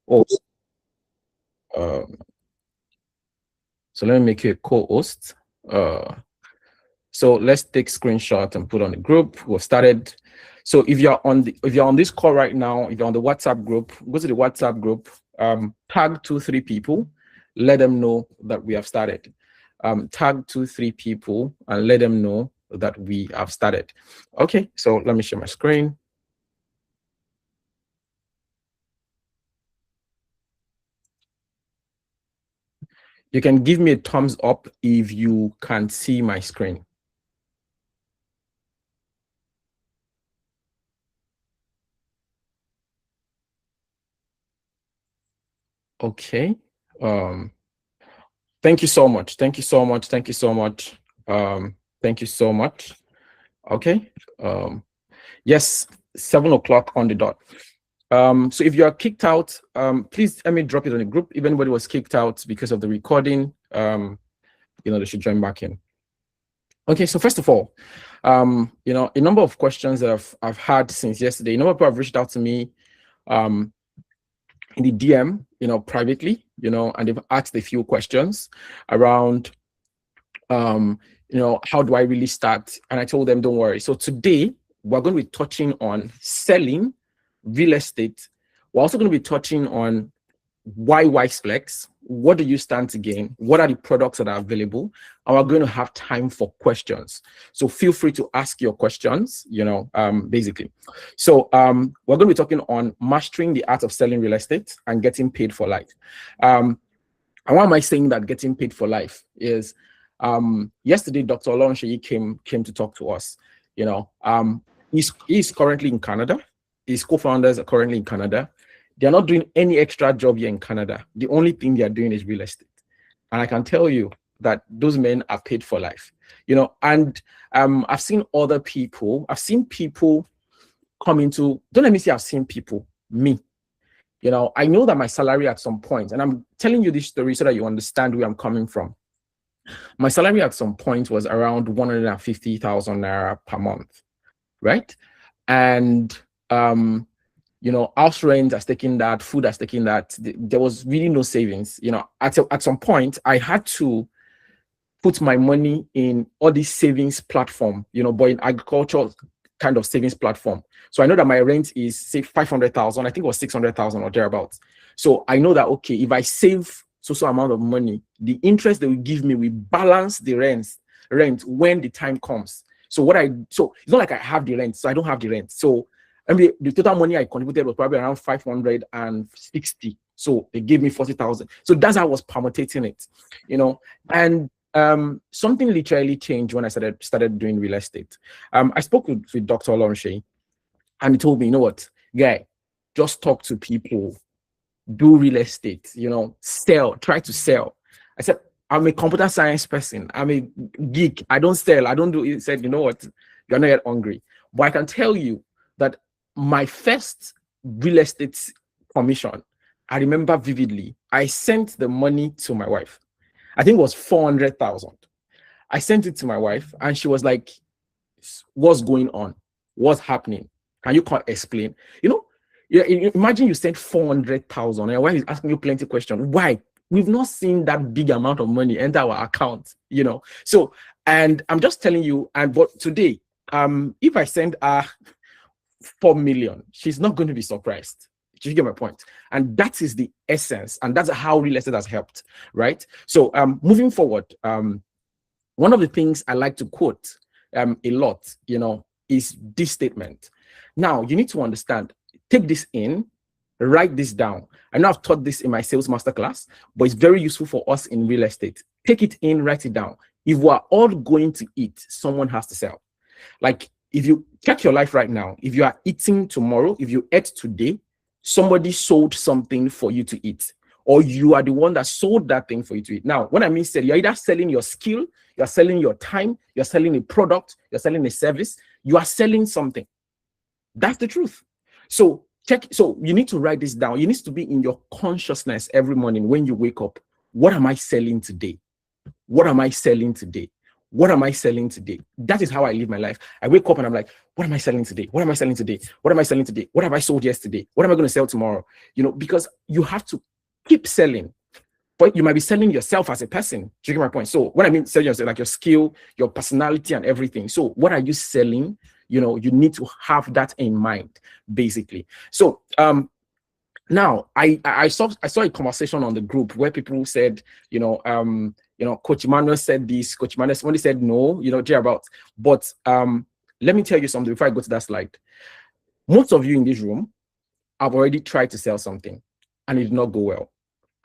host. So let me make you a co-host. So let's take screenshot and put on the group. We've started. So if you're on this call right now, if you're on the WhatsApp group, go to the WhatsApp group, tag 2-3 people, let them know that we have started. Tag 2-3 people and let them know that we have started. Okay, so let me share my screen. You can give me a thumbs up if you can see my screen. Okay. Thank you so much. Thank you so much. Thank you so much. Thank you so much. Okay. Yes, 7 o'clock on the dot. So if you are kicked out, please let me drop it on the group. If anybody was kicked out because of the recording, they should join back in. Okay, so first of all, a number of questions that I've had since yesterday. A number of people have reached out to me in the DM, privately, and they've asked a few questions around, how do I really start? And I told them, don't worry. So today we're going to be touching on selling real estate. We're also going to be touching on why WyseFlex, what do you stand to gain, what are the products that are available, and we're going to have time for questions. So feel free to ask your questions, basically. So we're going to be talking on mastering the art of selling real estate and getting paid for life. And why am I saying that getting paid for life is, yesterday, Dr. Olonsheyi came to talk to us. He's currently in Canada. His co-founders are currently in Canada. They're not doing any extra job here in Canada. The only thing they're doing is real estate. And I can tell you that those men are paid for life. And I've seen other people. I've seen people come into, don't let me say I've seen people, me. I know that my salary at some point, and I'm telling you this story so that you understand where I'm coming from. My salary at some point was around 150,000 naira per month, right? And house rent has taken that, food has taken that. There was really no savings. At some point, I had to put my money in all these savings platform, but in agriculture kind of savings platform. So I know that my rent is, say, 500,000. I think it was 600,000 or thereabouts. So I know that, okay, if I save so amount of money, the interest they will give me will balance the rent when the time comes. So it's not like I have the rent, so I don't have the rent. So the total money I contributed was probably around 560. So they gave me 40,000. So that's how I was permutating it, and something literally changed when I started doing real estate. I spoke with Dr. Olonsheyi, and he told me, you know what, guy, just talk to people, do real estate, try to sell. I said, I'm a computer science person. I'm a geek. I don't sell. I don't do it. He said, you know what, you're not yet hungry. But I can tell you that my first real estate commission, I remember vividly, I sent the money to my wife. I think it was 400,000. I sent it to my wife and she was like, what's going on? What's happening? Can you explain? Imagine you sent 400,000 and your wife is asking you plenty of questions. Why? We've not seen that big amount of money enter our account, So, and I'm just telling you, but today, if I send 4 million, she's not going to be surprised. You get my point? And that is the essence, and that's how real estate has helped, right? So moving forward, one of the things I like to quote a lot, is this statement. Now, you need to understand, take this in, write this down. I know I've taught this in my sales masterclass, but it's very useful for us in real estate. Take it in, write it down. If we're all going to eat, someone has to sell. Like, if you check your life right now, if you are eating tomorrow, if you ate today, somebody sold something for you to eat, or you are the one that sold that thing for you to eat. Now, when I mean sell, you're either selling your skill, you're selling your time, you're selling a product, you're selling a service, you are selling something. That's the truth. So you need to write this down. It needs to be in your consciousness every morning when you wake up. What am I selling today? What am I selling today? what am I selling today? That is how I live my life. I wake up and I'm like, what am I selling today? What am I selling today? What am I selling today? What have I sold yesterday? What am I going to sell tomorrow? Because you have to keep selling. But you might be selling yourself as a person. Do you get my point? So what I mean selling yourself, like your skill, your personality, and everything. So what are you selling? You need to have that in mind, basically. So now I saw a conversation on the group where people said, Coach Emmanuel said this, Coach Emmanuel, somebody said no, about. But let me tell you something before I go to that slide. Most of you in this room have already tried to sell something and it did not go well.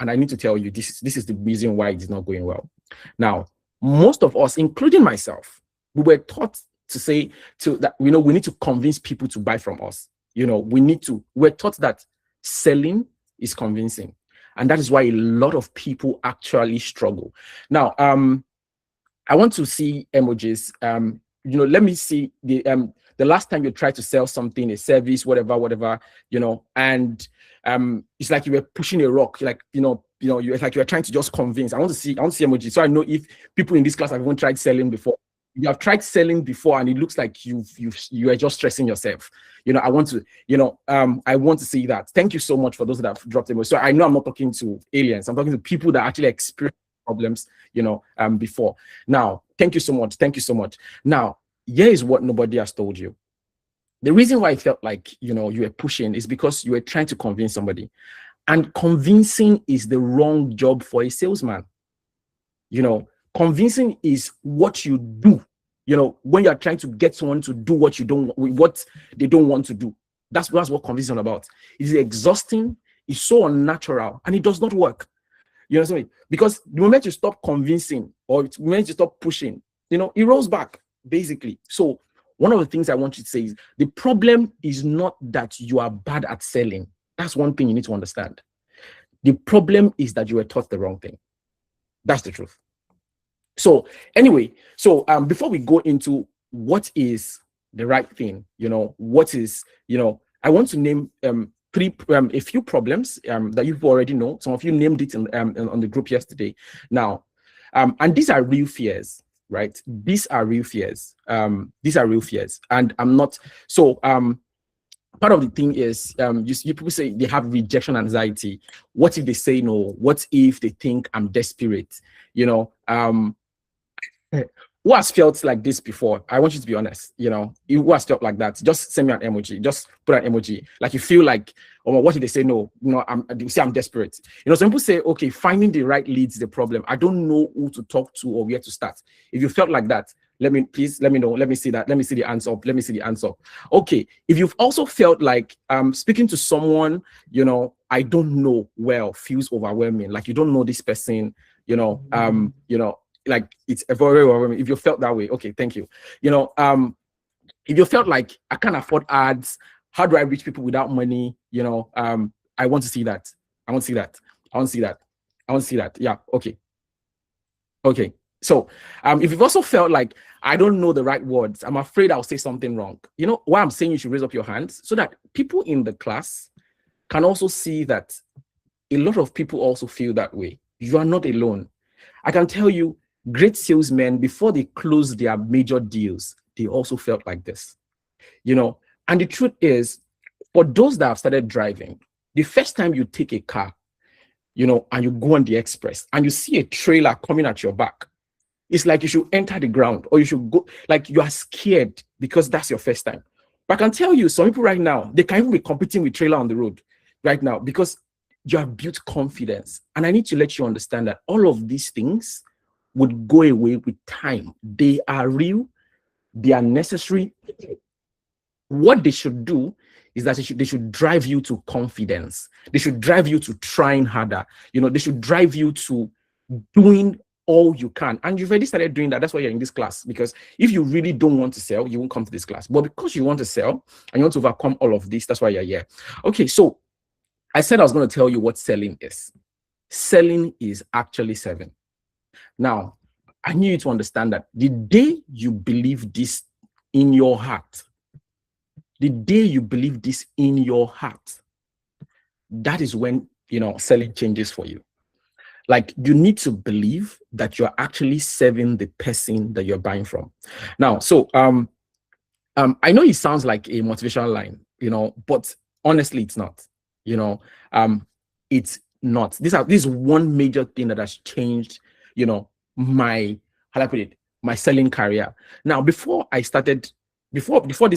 And I need to tell you, this is the reason why it is not going well. Now, most of us, including myself, we were taught to say that we need to convince people to buy from us. We're taught that selling is convincing. And that is why a lot of people actually struggle. Now, I want to see emojis. Let me see the last time you tried to sell something, a service, whatever, and it's like you were pushing a rock, like it's like you're trying to just convince. I want to see emojis, so I know if people in this class have even tried selling before. You have tried selling before, and it looks like you are just stressing yourself. I want to see that. Thank you so much for those that have dropped emojis. So I know I'm not talking to aliens. I'm talking to people that actually experience problems, before. Now, thank you so much. Thank you so much. Now, here is what nobody has told you. The reason why I felt like, you were pushing is because you were trying to convince somebody. And convincing is the wrong job for a salesman. Convincing is what you do, when you're trying to get someone to do what they don't want to do. That's what convincing is about. It is exhausting, it's so unnatural, and it does not work. You know what I mean? Because the moment you stop convincing or the moment you stop pushing, it rolls back, basically. So one of the things I want you to say is the problem is not that you are bad at selling. That's one thing you need to understand. The problem is that you were taught the wrong thing. That's the truth. So anyway, before we go into what is the right thing, I want to name a few problems that you've already know. Some of you named it on the group yesterday. Now, and these are real fears, right? These are real fears. And I'm not so. Part of the thing is, you people say they have rejection anxiety. What if they say no? What if they think I'm desperate? Who has felt like this before? I want you to be honest. Who has felt like that? Just send me an emoji. Just put an emoji. Like you feel like, oh, what if they say no? They say I'm desperate. Some people say, okay, finding the right leads is the problem. I don't know who to talk to or where to start. If you felt like that, let me know. Let me see that. Let me see the answer. Okay. If you've also felt like speaking to someone, I don't know well, feels overwhelming. Like you don't know this person, like it's very overwhelming. If you felt that way, okay, thank you. If you felt like I can't afford ads, how do I reach people without money? I want to see that. I want to see that. Yeah, okay. So if you've also felt like I don't know the right words, I'm afraid I'll say something wrong. Why I'm saying you should raise up your hands so that people in the class can also see that a lot of people also feel that way. You are not alone. I can tell you, great salesmen, before they close their major deals, they also felt like this. And the truth is, for those that have started driving, the first time you take a car, and you go on the express and you see a trailer coming at your back, it's like you should enter the ground or you should go, like you are scared because that's your first time. But I can tell you, some people right now, they can even be competing with trailer on the road right now because you have built confidence. And I need to let you understand that all of these things would go away with time. They are real. They are necessary. What they should do is that they should drive you to confidence. They should drive you to trying harder. They should drive you to doing all you can. And you've already started doing that. That's why you're in this class. Because if you really don't want to sell, you won't come to this class. But because you want to sell and you want to overcome all of this, that's why you're here. Okay, so I said I was going to tell you what selling is. Selling is actually serving. Now, I need you to understand that the day you believe this in your heart, that is when, selling changes for you. Like, you need to believe that you're actually serving the person that you're buying from. Now, so I know it sounds like a motivational line, but honestly, it's not. It's not. This is one major thing that has changed, my, how do I put it, my selling career. Now, before this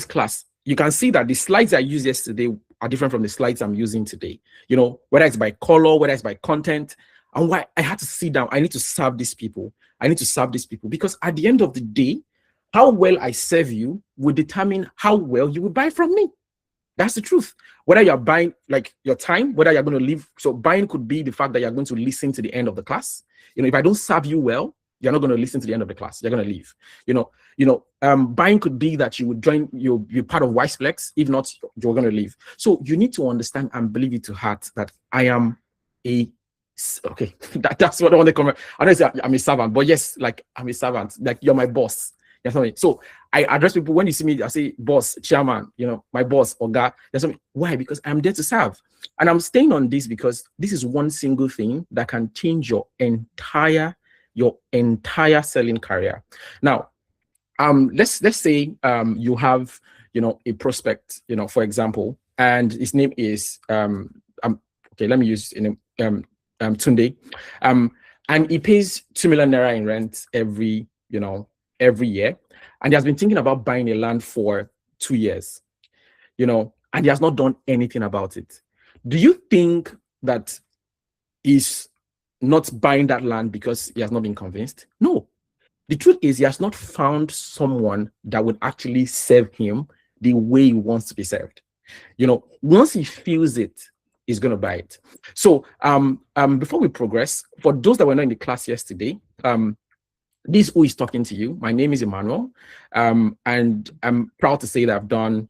class, you can see that the slides I used yesterday are different from the slides I'm using today. Whether it's by color, whether it's by content, and why I had to sit down. I need to serve these people. Because at the end of the day, how well I serve you will determine how well you will buy from me. That's the truth. Whether you're buying like your time, whether you're going to leave. So buying could be the fact that you're going to listen to the end of the class. If I don't serve you well, you're not going to listen to the end of the class. You're going to leave. Buying could be that you would join, you'll be part of WyseFlex. If not, you're going to leave. So you need to understand and believe it to heart that I am okay. That's what I want to comment. I don't say I'm a servant, but yes, like I'm a servant. Like you're my boss. So I address people when you see me, I say boss, chairman, my boss, or guy. Why? Because I'm there to serve. And I'm staying on this because this is one single thing that can change your entire selling career. Now, let's say you have a prospect, for example, and his name is okay, let me use Tunde, and he pays 2 million naira in rent every year, and he has been thinking about buying a land for 2 years, and he has not done anything about it. Do you think that he's not buying that land because he has not been convinced? No. The truth is he has not found someone that would actually serve him the way he wants to be served. Once he feels it, he's going to buy it. So before we progress, for those that were not in the class yesterday, this is who is talking to you. My name is Emmanuel, and I'm proud to say that I've done,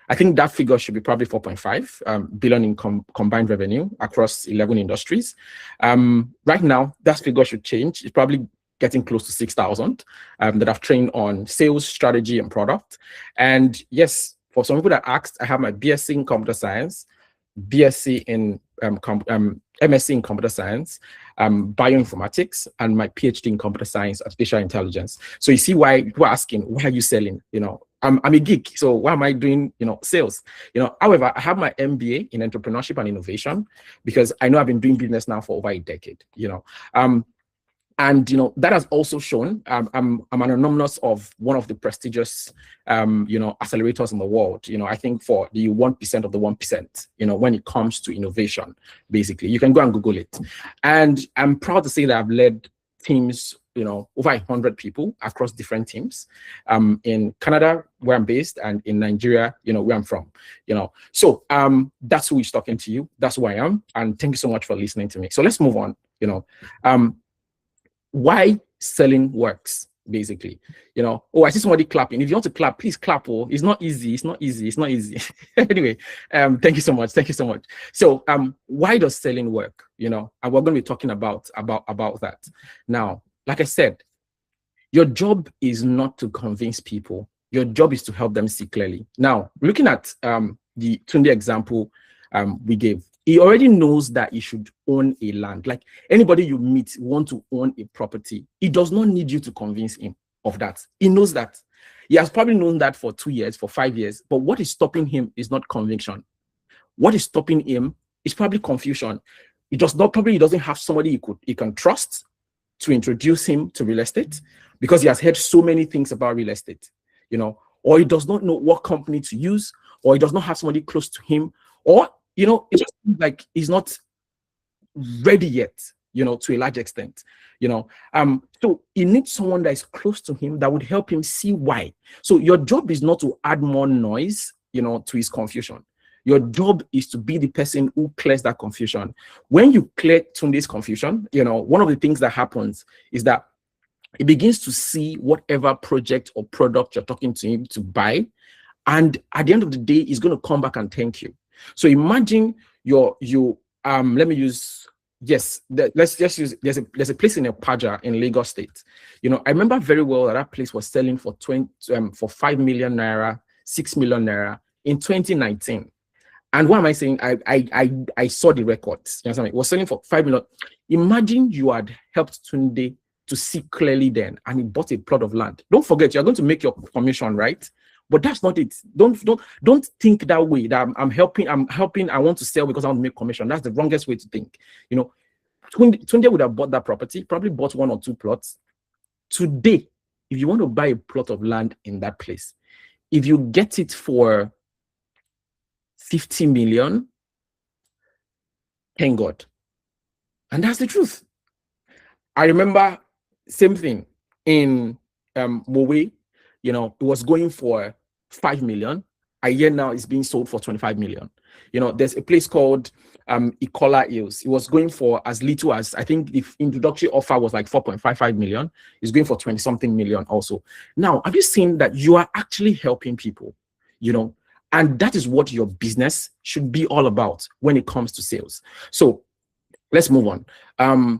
I think that figure should be probably 4.5 billion in combined revenue across 11 industries. Right now, that figure should change. It's probably getting close to 6,000 that I've trained on sales, strategy, and product. And yes, for some people that asked, I have my BSc in computer science, BSc in MSc in computer science, bioinformatics, and my PhD in computer science, artificial intelligence. So you see why people are asking, why are you selling? I'm a geek, so why am I doing, sales? However, I have my MBA in entrepreneurship and innovation because I know I've been doing business now for over a decade. And that has also shown I'm an alumnus of one of the prestigious accelerators in the world. I think for the 1% of the 1%, when it comes to innovation, basically. You can go and Google it. And I'm proud to say that I've led teams, over 100 people across different teams in Canada, where I'm based, and in Nigeria, where I'm from. So that's who is talking to you. That's who I am. And thank you so much for listening to me. So let's move on. Why selling works, basically. Oh, I see somebody clapping. If you want to clap, please clap. Oh, it's not easy. Anyway, thank you so much. So why does selling work? And we're going to be talking about that. Now, like I said, your job is not to convince people. Your job is to help them see clearly. Now, looking at the Tunde example we gave, he already knows that he should own a land. Like anybody you meet want to own a property, he does not need you to convince him of that. He knows that. He has probably known that for 2 years, for 5 years. But what is stopping him is not conviction. What is stopping him is probably confusion. He doesn't have somebody he can trust to introduce him to real estate because he has heard so many things about real estate, or he does not know what company to use, or he does not have somebody close to him, or it just seems like he's not ready yet, to a large extent, so he needs someone that is close to him that would help him see why. So your job is not to add more noise, to his confusion. Your job is to be the person who clears that confusion. When you clear Tunde's confusion, one of the things that happens is that he begins to see whatever project or product you're talking to him to buy. And at the end of the day, he's going to come back and thank you. So imagine let's just use, there's a place in Paja in Lagos State. I remember very well that place was selling for 5 million naira, 6 million naira in 2019. And what am I saying? I saw the records. You know what I mean? It was selling for 5 million. Imagine you had helped Tunde to see clearly then, and he bought a plot of land. Don't forget, you're going to make your commission, right? But that's not it. Don't think that way, that I'm helping, I want to sell because I want to make commission. That's the wrongest way to think. You know, Tunde would have bought that property, probably bought 1 or 2 plots. Today, if you want to buy a plot of land in that place, if you get it for 50 million, thank God. And that's the truth. I remember same thing in Mowe, you know, it was going for 5 million. A year now it's being sold for 25 million. You know, there's a place called Ikola Hills. It was going for as little as, I think the introductory offer was like 4.55 million. It's going for 20 something million also. Now, have you seen that you are actually helping people, you know, and that is what your business should be all about when it comes to sales. So let's move on. A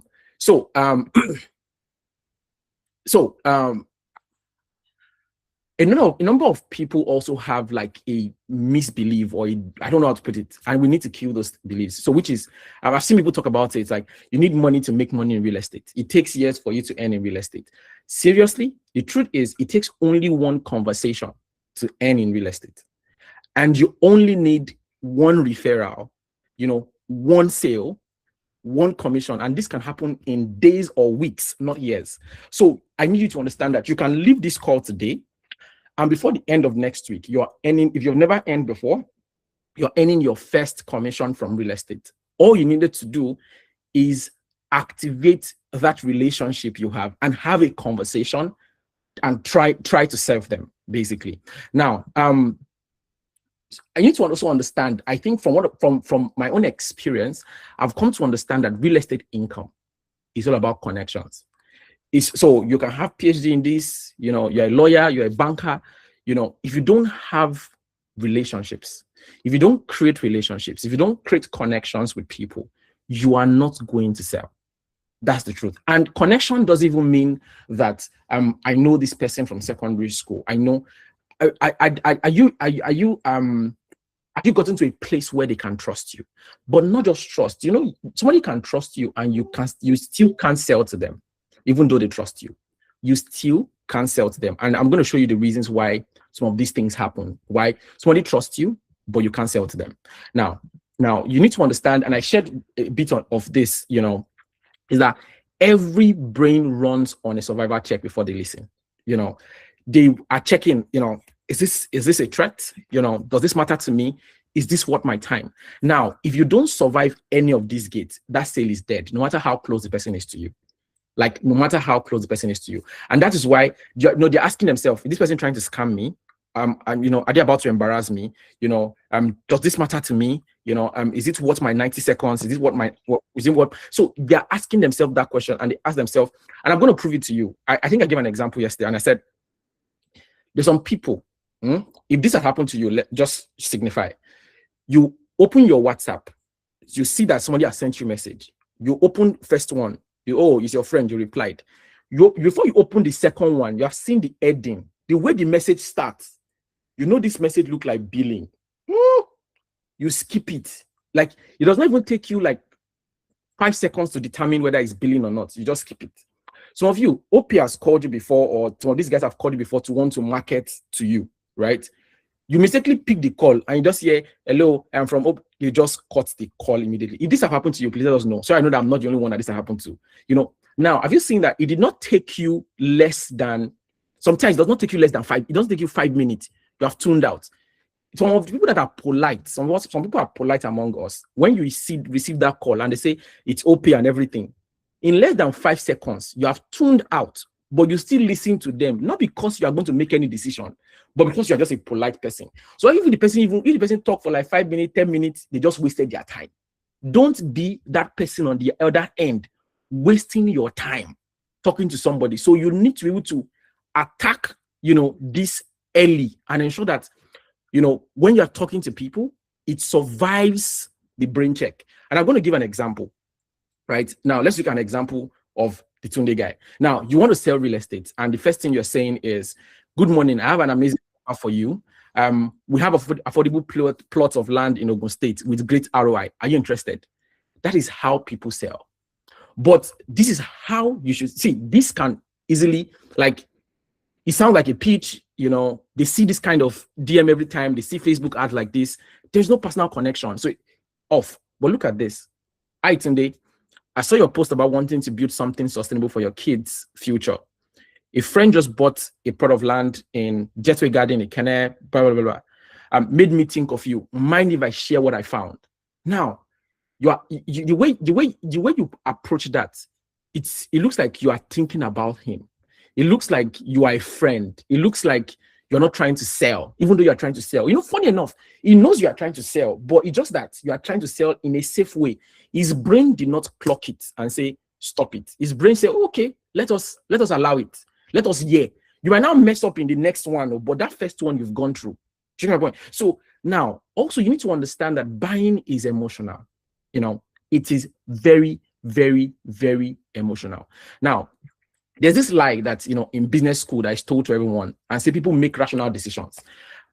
number of people also have like a misbelief, or I don't know how to put it, and we need to kill those beliefs. So which is, I've seen people talk about it. It's like, you need money to make money in real estate. It takes years for you to earn in real estate. Seriously, the truth is it takes only one conversation to earn in real estate. And you only need one referral, you know, one sale, one commission, and this can happen in days or weeks, not years. So I need you to understand that you can leave this call today, and before the end of next week, you're earning, if you've never earned before, you're earning your first commission from real estate. All you needed to do is activate that relationship you have and have a conversation and try to serve them, basically. Now, I need to also understand, I think from my own experience, I've come to understand that real estate income is all about connections. So you can have PhD in this, you know, you're a lawyer, you're a banker, you know, if you don't have relationships, if you don't create relationships, if you don't create connections with people, you are not going to sell. That's the truth. And connection doesn't even mean that I know this person from secondary school. I know. Are you gotten to a place where they can trust you? But not just trust. You know, somebody can trust you and you still can't sell to them, even though they trust you. You still can't sell to them. And I'm going to show you the reasons why some of these things happen. Why somebody trusts you, but you can't sell to them. Now you need to understand, and I shared a bit of this, you know, is that every brain runs on a survival check before they listen. You know, they are checking, you know, is this a threat? You know, does this matter to me? Is this worth my time? Now, if you don't survive any of these gates, that sale is dead, no matter how close the person is to you. Like, no matter how close the person is to you. And that is why, you know, they're asking themselves, is this person trying to scam me? And, you know, are they about to embarrass me? You know, does this matter to me? You know, is it worth my 90 seconds? Is it what? So they're asking themselves that question, and they ask themselves, and I'm going to prove it to you. I think I gave an example yesterday, and I said, there's some people, if this had happened to you, just signify. You open your WhatsApp, you see that somebody has sent you a message. You open first one, it's your friend, you replied. Before you open the second one, you have seen the heading, the way the message starts. You know this message look like billing. You skip it. Like, it does not even take you like 5 seconds to determine whether it's billing or not. You just skip it. Some of you, OP has called you before, or some of these guys have called you before to want to market to you, right? You mistakenly pick the call and you just hear, hello, I'm from OP. You just cut the call immediately. If this have happened to you, please let us know. So I know that I'm not the only one that this has happened to. You know, now, have you seen that it did not take you less than, sometimes it does not take you less than 5, it doesn't take you 5 minutes. You have tuned out. Some of the people that are polite, some people are polite among us. When you receive that call and they say it's OP and everything, in less than 5 seconds, you have tuned out, but you still listen to them, not because you are going to make any decision, but because you are just a polite person. So if the person talk for like 5 minutes, 10 minutes, they just wasted their time. Don't be that person on the other end, wasting your time talking to somebody. So you need to be able to attack, you know, this early and ensure that, you know, when you're talking to people, it survives the brain check. And I'm going to give an example. Right now, let's look at an example of the Tunde guy. Now, you want to sell real estate, and the first thing you're saying is, "Good morning, I have an amazing offer for you. We have affordable plots of land in Ogun State with great ROI. Are you interested? That is how people sell. But this is how you should see. This can easily, like, it sounds like a pitch. They see this kind of DM every time. They see Facebook ads like this. There's no personal connection. So off. But look at this. Tunde, I saw your post about wanting to build something sustainable for your kids' future. A friend just bought a plot of land in Gateway Garden in Kenya, blah, blah, blah, blah. Made me think of you. Mind if I share what I found? Now, the way you approach that, it looks like you are thinking about him. It looks like you are a friend. It looks like you're not trying to sell, even though you're trying to sell. Funny enough, he knows you are trying to sell, but it's just that you are trying to sell in a safe way. His brain did not clock it and say, stop it. His brain said, okay, let us allow it. Let us hear. You might now mess up in the next one, but that first one you've gone through. Do you know my point? So now, also, you need to understand that buying is emotional. It is very, very, very emotional. Now, there's this lie that, in business school that is told to everyone and say people make rational decisions.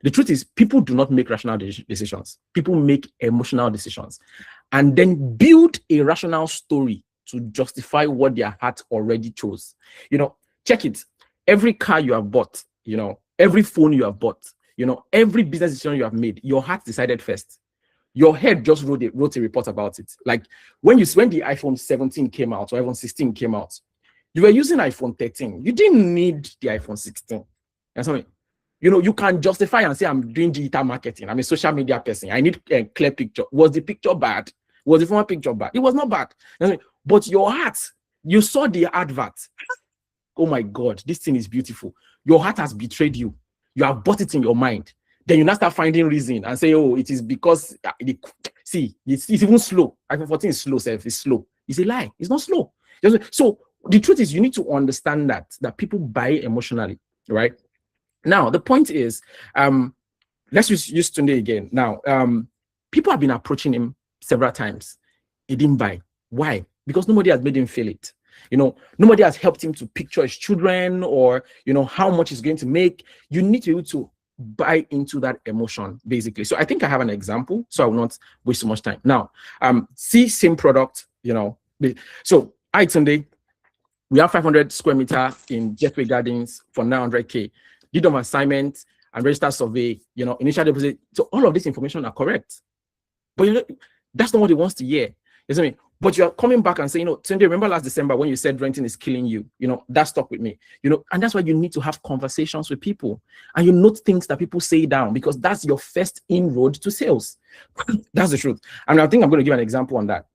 The truth is, people do not make rational decisions. People make emotional decisions and then build a rational story to justify what their heart already chose. Check it. Every car you have bought, every phone you have bought, every business decision you have made, your heart decided first. Your head just wrote a report about it. Like when the iPhone 17 came out or iPhone 16 came out, you were using iPhone 13. You didn't need the iPhone 16. That's what I mean. You can justify and say, I'm doing digital marketing. I'm a social media person. I need a clear picture. Was the picture bad? Was the former picture bad? It was not bad. But your heart, you saw the advert. Oh my God, this thing is beautiful. Your heart has betrayed you. You have bought it in your mind. Then you now start finding reason and say, oh, it is because, it's even slow. iPhone 14 is slow, it's slow. It's a lie. It's not slow. So the truth is, you need to understand that people buy emotionally, right? Now, the point is, let's use Tunde again. Now, people have been approaching him several times. He didn't buy. Why? Because nobody has made him feel it. Nobody has helped him to picture his children or, how much he's going to make. You need to be able to buy into that emotion, basically. So I think I have an example, so I will not waste so much time. Now, same product, So Tunde, we have 500 square meter in Gateway Gardens for 900K. Did an assignment and register survey, initial deposit. So all of this information are correct. But that's not what he wants to hear. You see me? But you're coming back and saying, Tunde, remember last December when you said renting is killing you? That stuck with me. And that's why you need to have conversations with people and you note things that people say down because that's your first inroad to sales. That's the truth. And I think I'm going to give an example on that.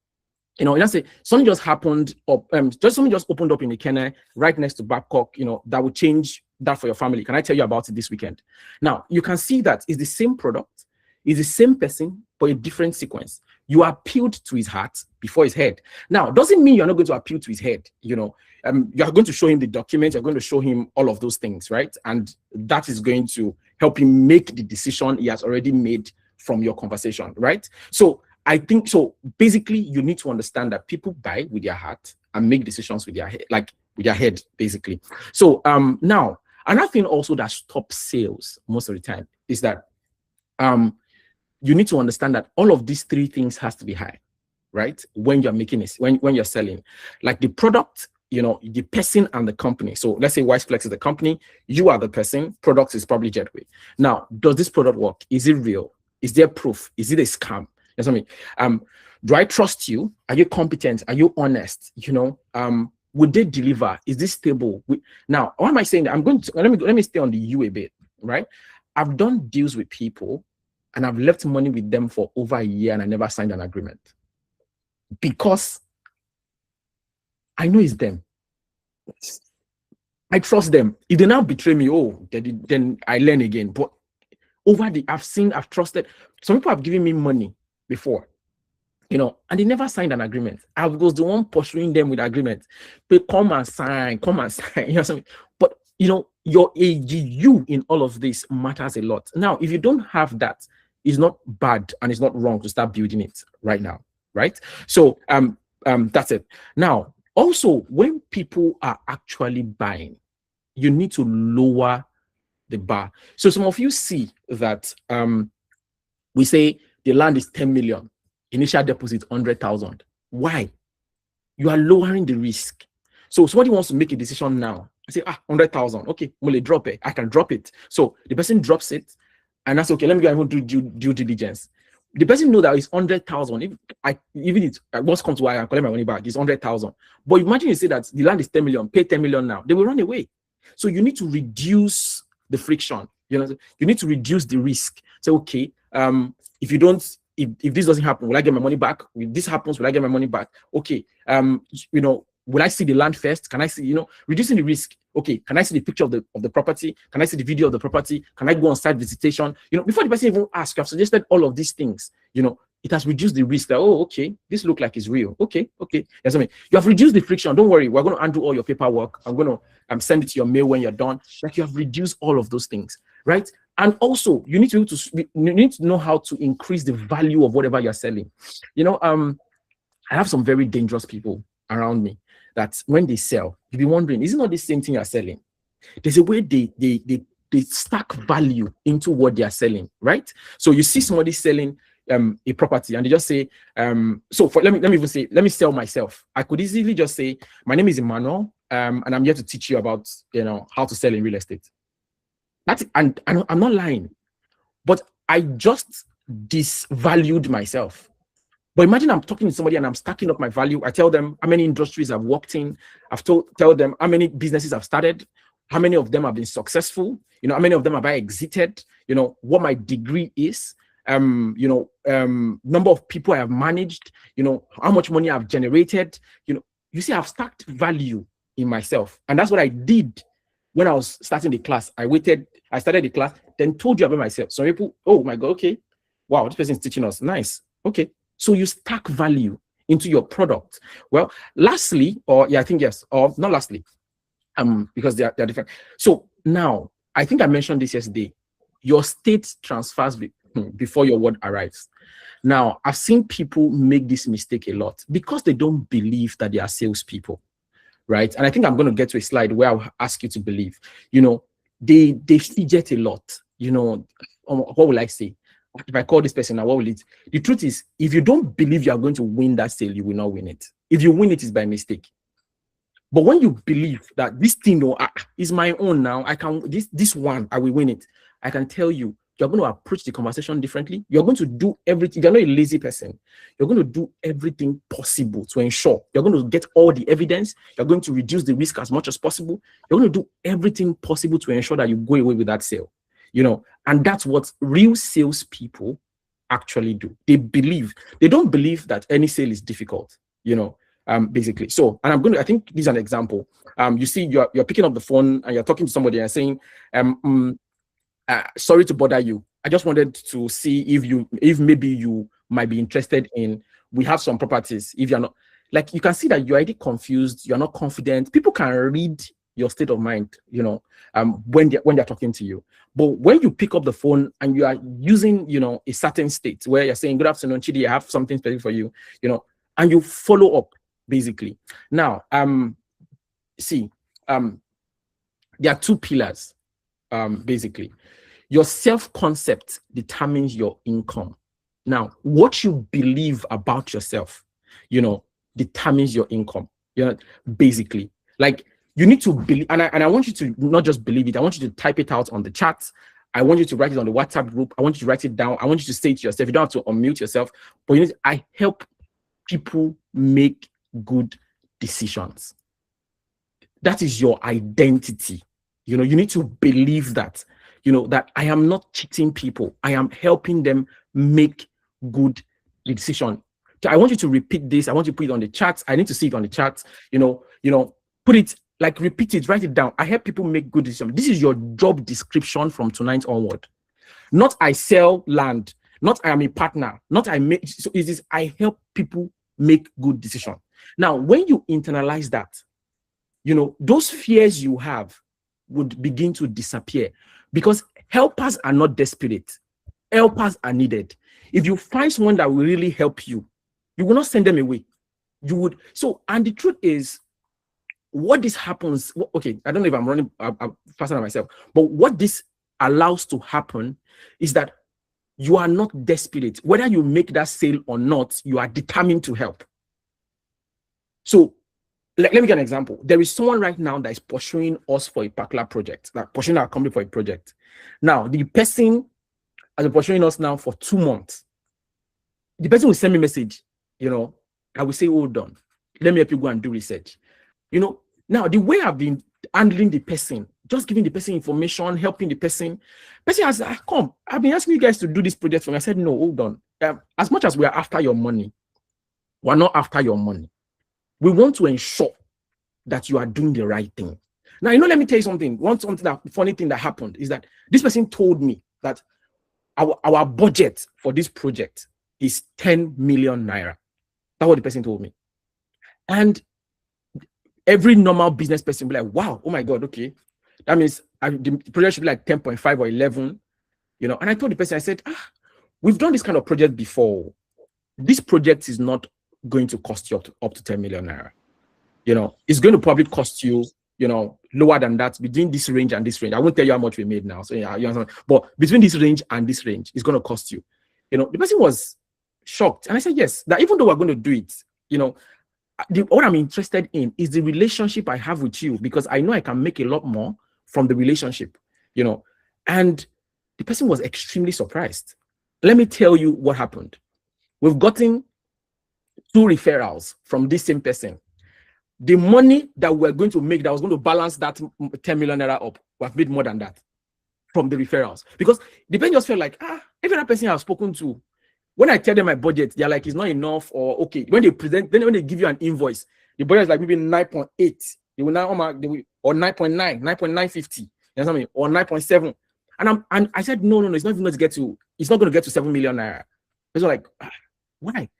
Let's say something just happened up, something just opened up in Kenya right next to Babcock, that would change that for your family. Can I tell you about it this weekend? Now, you can see that it's the same product, it's the same person, but a different sequence. You appealed to his heart before his head. Now, doesn't mean you're not going to appeal to his head. You're going to show him the document, you're going to show him all of those things, right? And that is going to help him make the decision he has already made from your conversation, right? So I think so. Basically, you need to understand that people buy with their heart and make decisions with their head, with their head, basically. So now another thing also that stops sales most of the time is that you need to understand that all of these three things has to be high, right? When you're making it, when you're selling, like the product, the person and the company. So let's say WyseFlex is the company, you are the person, product is probably Gateway. Now, does this product work? Is it real? Is there proof? Is it a scam? That's what I mean. Do I trust you? Are you competent? Are you honest? Would they deliver? Is this stable? Now, why am I saying that? I'm going to let me stay on the you a bit, right? I've done deals with people and I've left money with them for over a year and I never signed an agreement because I know it's them. I trust them. If they now betray me, then I learn again. But I've trusted. Some people have given me money before, and they never signed an agreement. I was the one pursuing them with agreement. But come and sign, something. But your age, you in all of this matters a lot. Now, if you don't have that, it's not bad and it's not wrong to start building it right now, right? So that's it. Now, also, when people are actually buying, you need to lower the bar. So some of you see that we say the land is 10 million, initial deposit 100,000. Why? You are lowering the risk. So somebody wants to make a decision now. I say, 100,000. Okay, will it drop it? I can drop it. So the person drops it, and that's okay. Let me go and do due diligence. The person know that it's 100,000. If even it's what's come to why I collect my money back, it's 100,000. But imagine you say that the land is 10 million, pay 10 million now. They will run away. So you need to reduce the friction. You know, you need to reduce the risk. So okay, if you don't, if this doesn't happen, will I get my money back? If this happens, will I get my money back? Okay, you know, will I see the land first? Can I see, you know, reducing the risk? Okay, can I see the picture of the property? Can I see the video of the property? Can I go on site visitation? You know, before the person even asks, you have suggested all of these things. You know, it has reduced the risk that, oh, okay, this look like it's real. Okay. That's what I mean. You have reduced the friction. Don't worry, we're going to undo all your paperwork. I'm going to send it to your mail when you're done. Like, you have reduced all of those things, right? And also, you need to know how to increase the value of whatever you're selling. You know, I have some very dangerous people around me that when they sell, you'll be wondering, is it not the same thing you're selling? There's a way they stack value into what they are selling, right? So you see somebody selling a property and they just say, let me sell myself. I could easily just say, my name is Emmanuel, and I'm here to teach you about, you know, how to sell in real estate. And I'm not lying, but I just disvalued myself. But imagine I'm talking to somebody and I'm stacking up my value. I tell them how many industries I've worked in. Tell them how many businesses I've started, how many of them have been successful, you know, how many of them have I exited, you know, what my degree is, you know, number of people I have managed, you know, how much money I've generated. You know, you see, I've stacked value in myself. And that's what I did when I was starting the class. I started the class, then told you about myself. Some people, oh my God, okay, wow, this person is teaching us. Nice. Okay. So you stack value into your product. Well, lastly, or yeah, I think yes, or not lastly, because they're different. So now, I think I mentioned this yesterday. Your state transfers before your word arrives. Now, I've seen people make this mistake a lot because they don't believe that they are salespeople, right? And I think I'm going to get to a slide where I'll ask you to believe. You know, they fidget a lot. You know, what will I say? If I call this person now, what will it? The truth is, if you don't believe you are going to win that sale, you will not win it. If you win it, it's by mistake. But when you believe that this thing is my own now, I can this one, I will win it. I can tell you, you're going to approach the conversation differently. You're going to do everything. You're not a lazy person. You're going to do everything possible to ensure you're going to get all the evidence. You're going to reduce the risk as much as possible. You're going to do everything possible to ensure that you go away with that sale. You know, and that's what real salespeople actually do. They don't believe that any sale is difficult, you know, basically. So, and I think this is an example. You see, you're picking up the phone and you're talking to somebody and saying, sorry to bother you. I just wanted to see if maybe you might be interested in, we have some properties. If you're not, like, you can see that you're already confused, you're not confident. People can read your state of mind, you know, when they're talking to you. But when you pick up the phone and you are using, you know, a certain state where you're saying, good afternoon, Chidi, I have something special for you, you know, and you follow up, basically. Now, there are two pillars, basically. Your self-concept determines your income. Now, what you believe about yourself, you know, determines your income, you know, basically. Like, you need to believe, and I want you to not just believe it. I want you to type it out on the chat. I want you to write it on the WhatsApp group. I want you to write it down. I want you to say it to yourself. You don't have to unmute yourself, but I help people make good decisions. That is your identity. You know, you need to believe that, you know, that I am not cheating people. I am helping them make good decisions. So I want you to repeat this. I want you to put it on the chat. I need to see it on the chat. You know, put it. Like, repeat it, write it down. I help people make good decisions. This is your job description from tonight onward. Not I sell land, not I am a partner, not I make. So it is I help people make good decisions. Now, when you internalize that, you know, those fears you have would begin to disappear, because helpers are not desperate. Helpers are needed. If you find someone that will really help you, you will not send them away. You would. So, and the truth is, what this happens, okay, I don't know if I'm running faster than myself, but what this allows to happen is that you are not desperate. Whether you make that sale or not, you are determined to help. So let me get an example. There is someone right now that is pursuing us for a particular project, like pursuing our company for a project. Now, the person has been pursuing us now for 2 months. The person will send me a message, I will say, hold on, let me help you go and do research. Now the way I've been handling the person, just giving the person information, helping the person has come. I've been asking you guys to do this project for me. I said, no, hold on. As much as we are after your money, we're not after your money. We want to ensure that you are doing the right thing. Now, let me tell you something. Funny thing that happened is that this person told me that our budget for this project is 10 million naira. That's what the person told me. And every normal business person will be like, wow, oh my God, okay. That means the project should be like 10.5 or 11, And I told the person, I said, we've done this kind of project before. This project is not going to cost you up to 10 million naira. It's going to probably cost you, lower than that, between this range and this range. I won't tell you how much we made now. So yeah, you understand. But between this range and this range, it's going to cost you. The person was shocked. And I said, yes, that even though we're going to do it, what I'm interested in is the relationship I have with you, because I know I can make a lot more from the relationship, And the person was extremely surprised. Let me tell you what happened. We've gotten 2 referrals from this same person. The money that we're going to make that was going to balance that 10 million naira up, we have made more than that from the referrals. Because the person just felt like, every other person I've spoken to, when I tell them my budget, they're like, it's not enough, or okay. When they present, then when they give you an invoice, the budget is like maybe 9.8. They will now or 9.9, 9.950, you know what I mean, or 9.7. And I said, no, it's not even going to get to, it's not going to get to 7 million naira. It's like, why?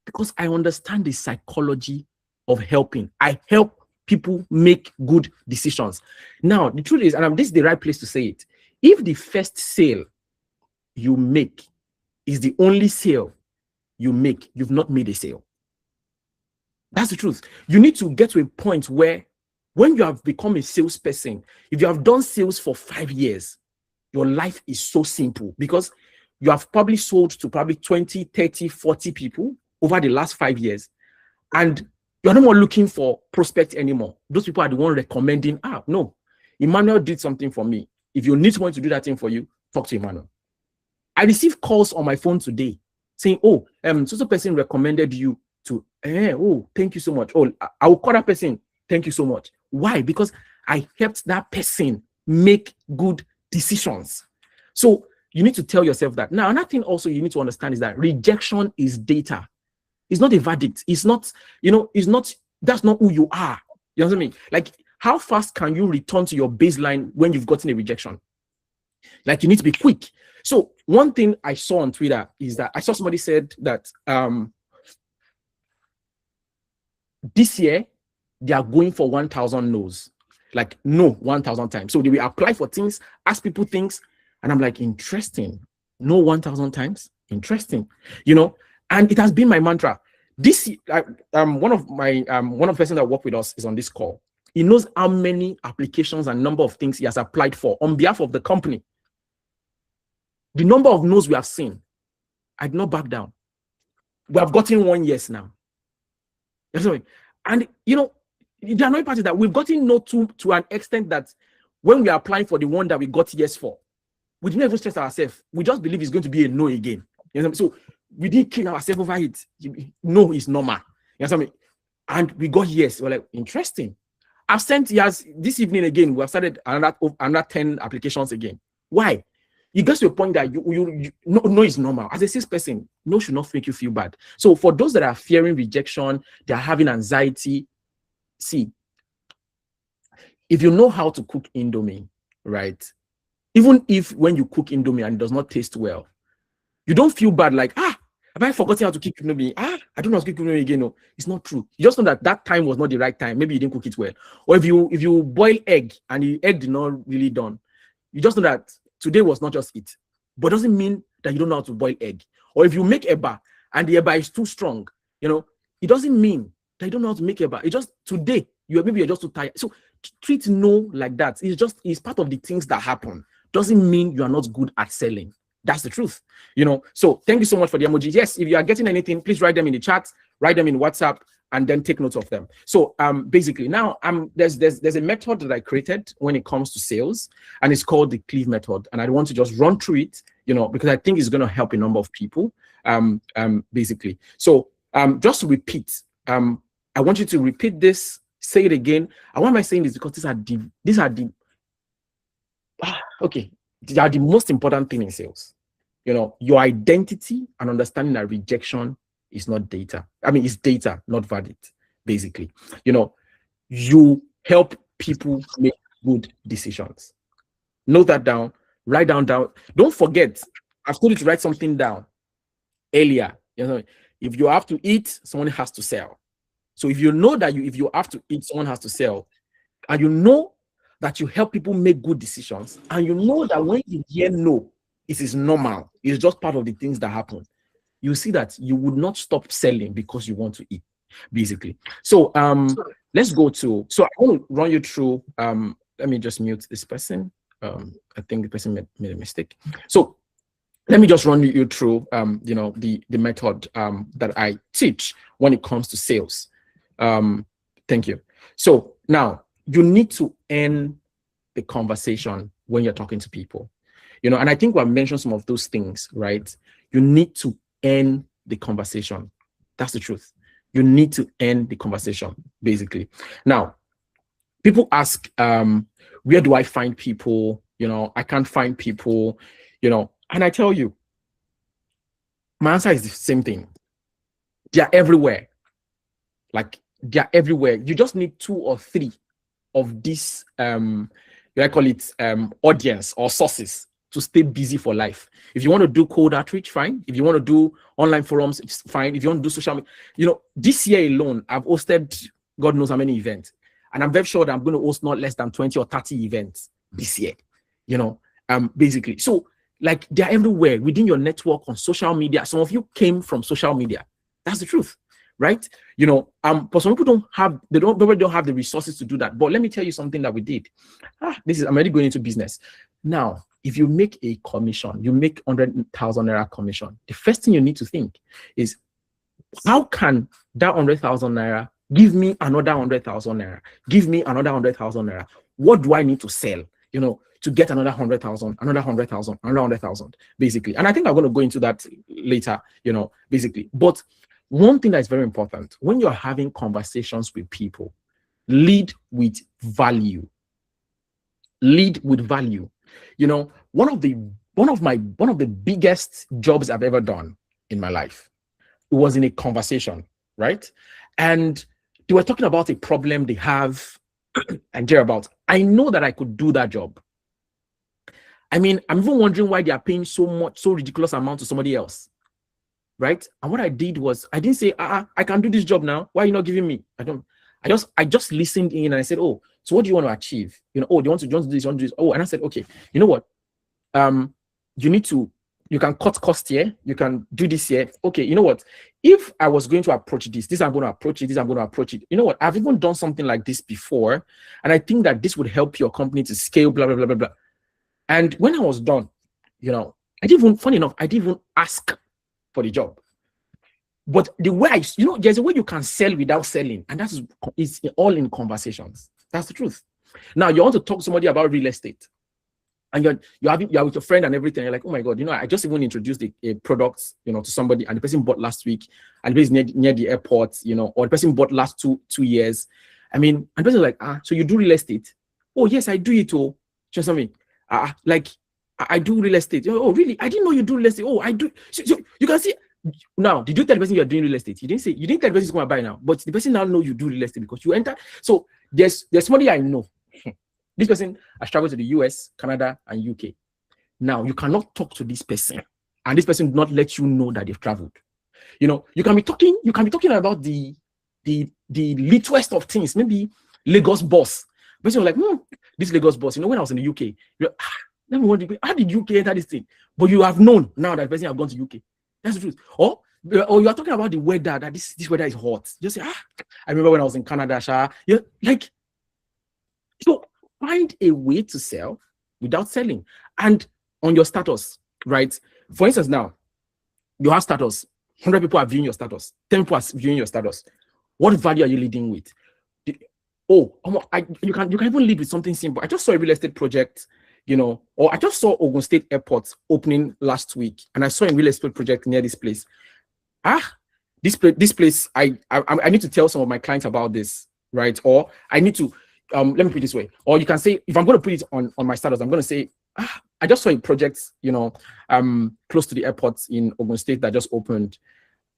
Because I understand the psychology of helping. I help people make good decisions. Now, the truth is, and this is the right place to say it, if the first sale you make is the only sale you make, you've not made a sale. That's the truth. You need to get to a point where when you have become a salesperson, if you have done sales for 5 years, your life is so simple, because you have probably sold to probably 20, 30, 40 people over the last 5 years. And you're no more looking for prospects anymore. Those people are the one recommending, no, Emmanuel did something for me. If you need someone to do that thing for you, talk to Emmanuel. I received calls on my phone today saying, so person recommended you to, thank you so much. I will call that person, thank you so much. Why? Because I helped that person make good decisions. So you need to tell yourself that. Now, another thing also you need to understand is that rejection is data. It's not a verdict. It's not, that's not who you are. You know what I mean? Like, how fast can you return to your baseline when you've gotten a rejection? Like, you need to be quick. So one thing I saw on Twitter is that I saw somebody said that this year they are going for 1,000 no's. Like, no, 1,000 times. So they will apply for things, ask people things, and I'm like, interesting. No, 1,000 times. Interesting. And it has been my mantra. This one of the persons that work with us is on this call. He knows how many applications and number of things he has applied for on behalf of the company. The number of no's we have seen, I did not back down. We have gotten 1 yes now. And the annoying part is that we've gotten no to an extent that when we are applying for the one that we got yes for, we didn't even stress ourselves. We just believe it's going to be a no again. So we didn't kill ourselves over it. No is normal. And we got yes. We're like, interesting. I've sent yes this evening again. We have started another 10 applications again. Why? It gets to a point that no is normal. As a salesperson, no should not make you feel bad. So for those that are fearing rejection, they are having anxiety. See, if you know how to cook Indomie, right? Even if when you cook Indomie and it does not taste well, you don't feel bad like, have I forgotten how to cook Indomie? I don't know how to cook Indomie again. No, it's not true. You just know that time was not the right time. Maybe you didn't cook it well. Or if you boil egg and the egg did not really done, you just know that today was not just it. But it doesn't mean that you don't know how to boil egg. Or if you make eba and the eba is too strong, it doesn't mean that you don't know how to make eba. It's just today, maybe you're just too tired. So treat no like that. It's part of the things that happen. doesn't mean you are not good at selling. That's the truth, you know. So thank you so much for the emojis. Yes, if you are getting anything, please write them in the chat, write them in WhatsApp, and then take notes of them. So basically now there's a method that I created when it comes to sales, and it's called the Cleave method. And I want to just run through it, you know, because I think it's going to help a number of people. Basically. So just to repeat, I want you to repeat this, say it again. And why am I saying this? Because these are the they are the most important thing in sales. You know, your identity and understanding that rejection is not data. I mean, it's data, not valid, basically. You know, you help people make good decisions. Note that down, write down. Don't forget, I've told you to write something down earlier. You know, if you have to eat, someone has to sell. So if you know that if you have to eat, someone has to sell, and you know that you help people make good decisions, and you know that when you hear no, it is normal. It's just part of the things that happen. You see that you would not stop selling because you want to eat, basically. So let's go to, so I want to run you through, let me just mute this person. I think the person made a mistake. So let me just run you through, you know, the method that I teach when it comes to sales. Thank you. So now you need to end the conversation when you're talking to people, you know, and I think I've mentioned some of those things, right? You need to end the conversation. That's the truth. You need to end the conversation, basically. Now, people ask, where do I find people? You know, I can't find people, you know, and I tell you, my answer is the same thing. They are everywhere. Like, they are everywhere. You just need 2 or 3 of this, I call it audience or sources to stay busy for life. If you want to do cold outreach, fine. If you want to do online forums, it's fine. If you want to do social media, you know, this year alone, I've hosted God knows how many events. And I'm very sure that I'm going to host not less than 20 or 30 events this year, you know, basically. So, like, they're everywhere within your network on social media. Some of you came from social media. That's the truth, right? You know, but some people probably don't have the resources to do that. But let me tell you something that we did. I'm already going into business. Now, if you make a commission, you make 100,000 naira commission, the first thing you need to think is, how can that 100,000 naira give me another 100,000 naira? Give me another 100,000 naira. What do I need to sell, you know, to get another 100,000, another 100,000, another 100,000, basically? And I think I'm going to go into that later, you know, basically. But one thing that is very important, when you're having conversations with people, lead with value. Lead with value. You know, one of the biggest jobs I've ever done in my life, it was in a conversation, right? And they were talking about a problem they have and care about. I know that I could do that job. I mean, I'm even wondering why they are paying so ridiculous amount to somebody else, right? And what I did was, I didn't say, I can do this job now. Why are you not giving me? I just listened in and I said, oh, so what do you want to achieve? You know, oh, do you want to do this, you want to do this? Oh, and I said, okay, you know what? You can cut cost here, you can do this here. Okay, you know what? If I was going to approach this, I'm going to approach it, I'm going to approach it. You know what? I've even done something like this before, and I think that this would help your company to scale, blah, blah, blah, blah, blah. And when I was done, you know, funny enough, I didn't even ask for the job. But the way there's a way you can sell without selling, and it's all in conversations. That's the truth. Now, you want to talk to somebody about real estate, and you're with your friend and everything. You're like, oh my God, you know, I just even introduced a product, you know, to somebody, and the person bought last week, and it's near the airport, you know, or the person bought last two years. I mean, and the person's like, so you do real estate? Oh yes, I do it. Oh, just something. Like, I do real estate. Oh really? I didn't know you do real estate. Oh, I do. So you can see. Now, did you tell the person you're doing real estate? You didn't tell the person he's going to buy now, but the person now know you do real estate because you enter. So there's somebody I know. This person has traveled to the US, Canada, and UK. Now, you cannot talk to this person, and this person will not let you know that they've traveled. You know, you can be talking about the littlest of things, maybe Lagos bus. But you're like, this Lagos bus, you know, when I was in the UK, you're like, let me wonder, how did UK enter this thing? But you have known now that the person have gone to UK. That's the truth. Or you are talking about the weather, that this weather is hot. Just say, I remember when I was in Canada, you're like, so find a way to sell without selling. And on your status, right? For instance, now you have status, 100 people are viewing your status, 10 people are viewing your status. What value are you leading with? You can even lead with something simple. I just saw a real estate project, or I just saw Ogun State Airport opening last week, and I saw a real estate project near this place. This place, I need to tell some of my clients about this, right? Or I need to, let me put it this way. Or you can say, if I'm going to put it on my status, I'm going to say, I just saw a project, close to the airport in Ogun State that just opened.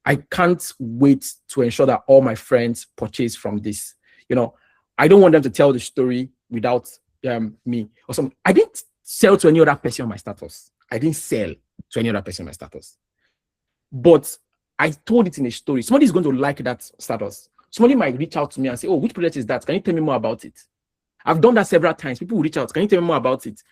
I can't wait to ensure that all my friends purchase from this. I don't want them to tell the story without me or something. I didn't sell to any other person on my status. I didn't sell to any other person on my status. But I told it in a story. Somebody is going to like that status. Somebody might reach out to me and say, oh, which project is that? Can you tell me more about it? I've done that several times. People will reach out. Can you tell me more about it?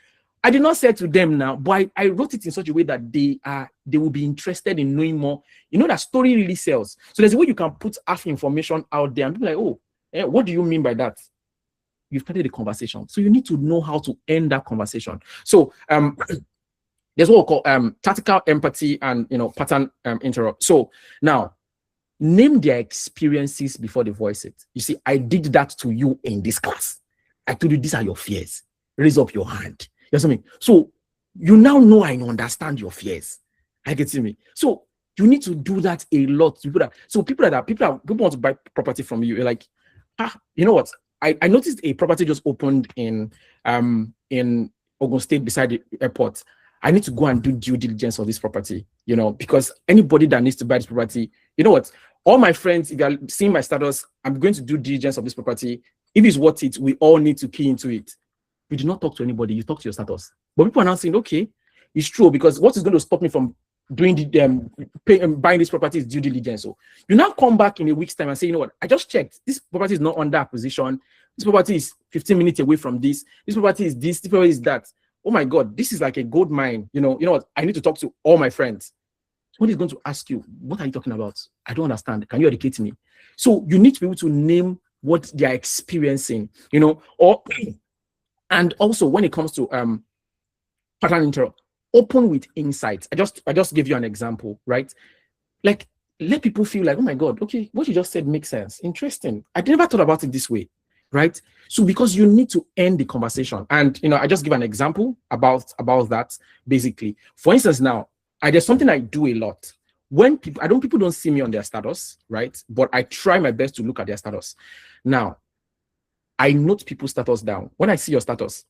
I did not say to them now, but I wrote it in such a way that they will be interested in knowing more. That story really sells. So there's a way you can put half information out there and be like, oh, what do you mean by that? You've started a conversation. So you need to know how to end that conversation. So there's what we call tactical empathy and pattern interrupt. So now name their experiences before they voice it. You see, I did that to you in this class. I told you these are your fears. Raise up your hand. You know what I mean? So you now know I understand your fears. I get me. So you need to do that a lot. People want to buy property from you. You're like, you know what? I noticed a property just opened in Ogun State beside the airport. I need to go and do due diligence of this property, because anybody that needs to buy this property, you know what? All my friends, if you are seeing my status, I'm going to do diligence of this property. If it's worth it, we all need to key into it. You do not talk to anybody, you talk to your status. But people are now saying, okay, it's true, because what is going to stop me from doing buying this property is due diligence. So you now come back in a week's time and say, you know what, I just checked. This property is not under acquisition. This property is 15 minutes away from this. This property is this property is that. Oh my God, this is like a gold mine. You know what? I need to talk to all my friends. Somebody is going to ask you, what are you talking about? I don't understand. Can you educate me? So you need to be able to name what they are experiencing, and also when it comes to pattern interrupt, open with insights. I just gave you an example, right? Like, let people feel like, oh my God, okay, what you just said makes sense. Interesting. I never thought about it this way, right? So because you need to end the conversation. And, I just give an example about that, basically. For instance, now, there's something I do a lot. When people don't see me on their status, right? But I try my best to look at their status. Now, I note people's status down. When I see your status,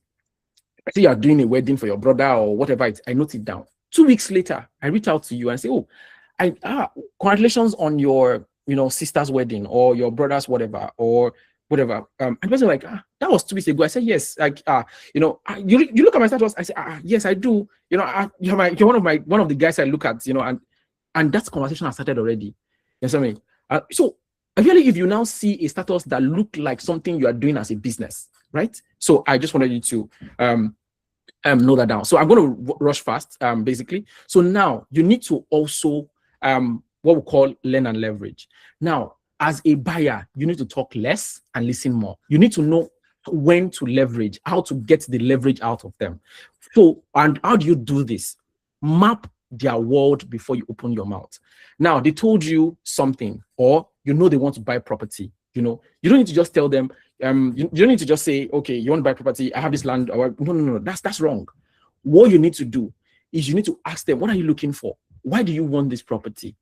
I see you're doing a wedding for your brother or whatever, I note it down. 2 weeks later, I reach out to you and say, oh, congratulations on your, sister's wedding or your brother's whatever, or whatever. And the person like, that was 2 weeks ago. I said, yes. Like, you look at my status. I say, yes, I do. You're one of the guys I look at, and that conversation has started already. You know what I mean? So really, if you now see a status that look like something you are doing as a business, right? So I just wanted you to know that down. So I'm going to rush fast, basically. So now you need to also what we call learn and leverage. Now, as a buyer, you need to talk less and listen more. You need to know when to leverage, how to get the leverage out of them. So, and how do you do this? Map their world before you open your mouth. Now, they told you something, or they want to buy property. You don't need to just tell them. You don't need to just say, okay, you want to buy property. I have this land. Or, no. That's wrong. What you need to do is you need to ask them, what are you looking for? Why do you want this property?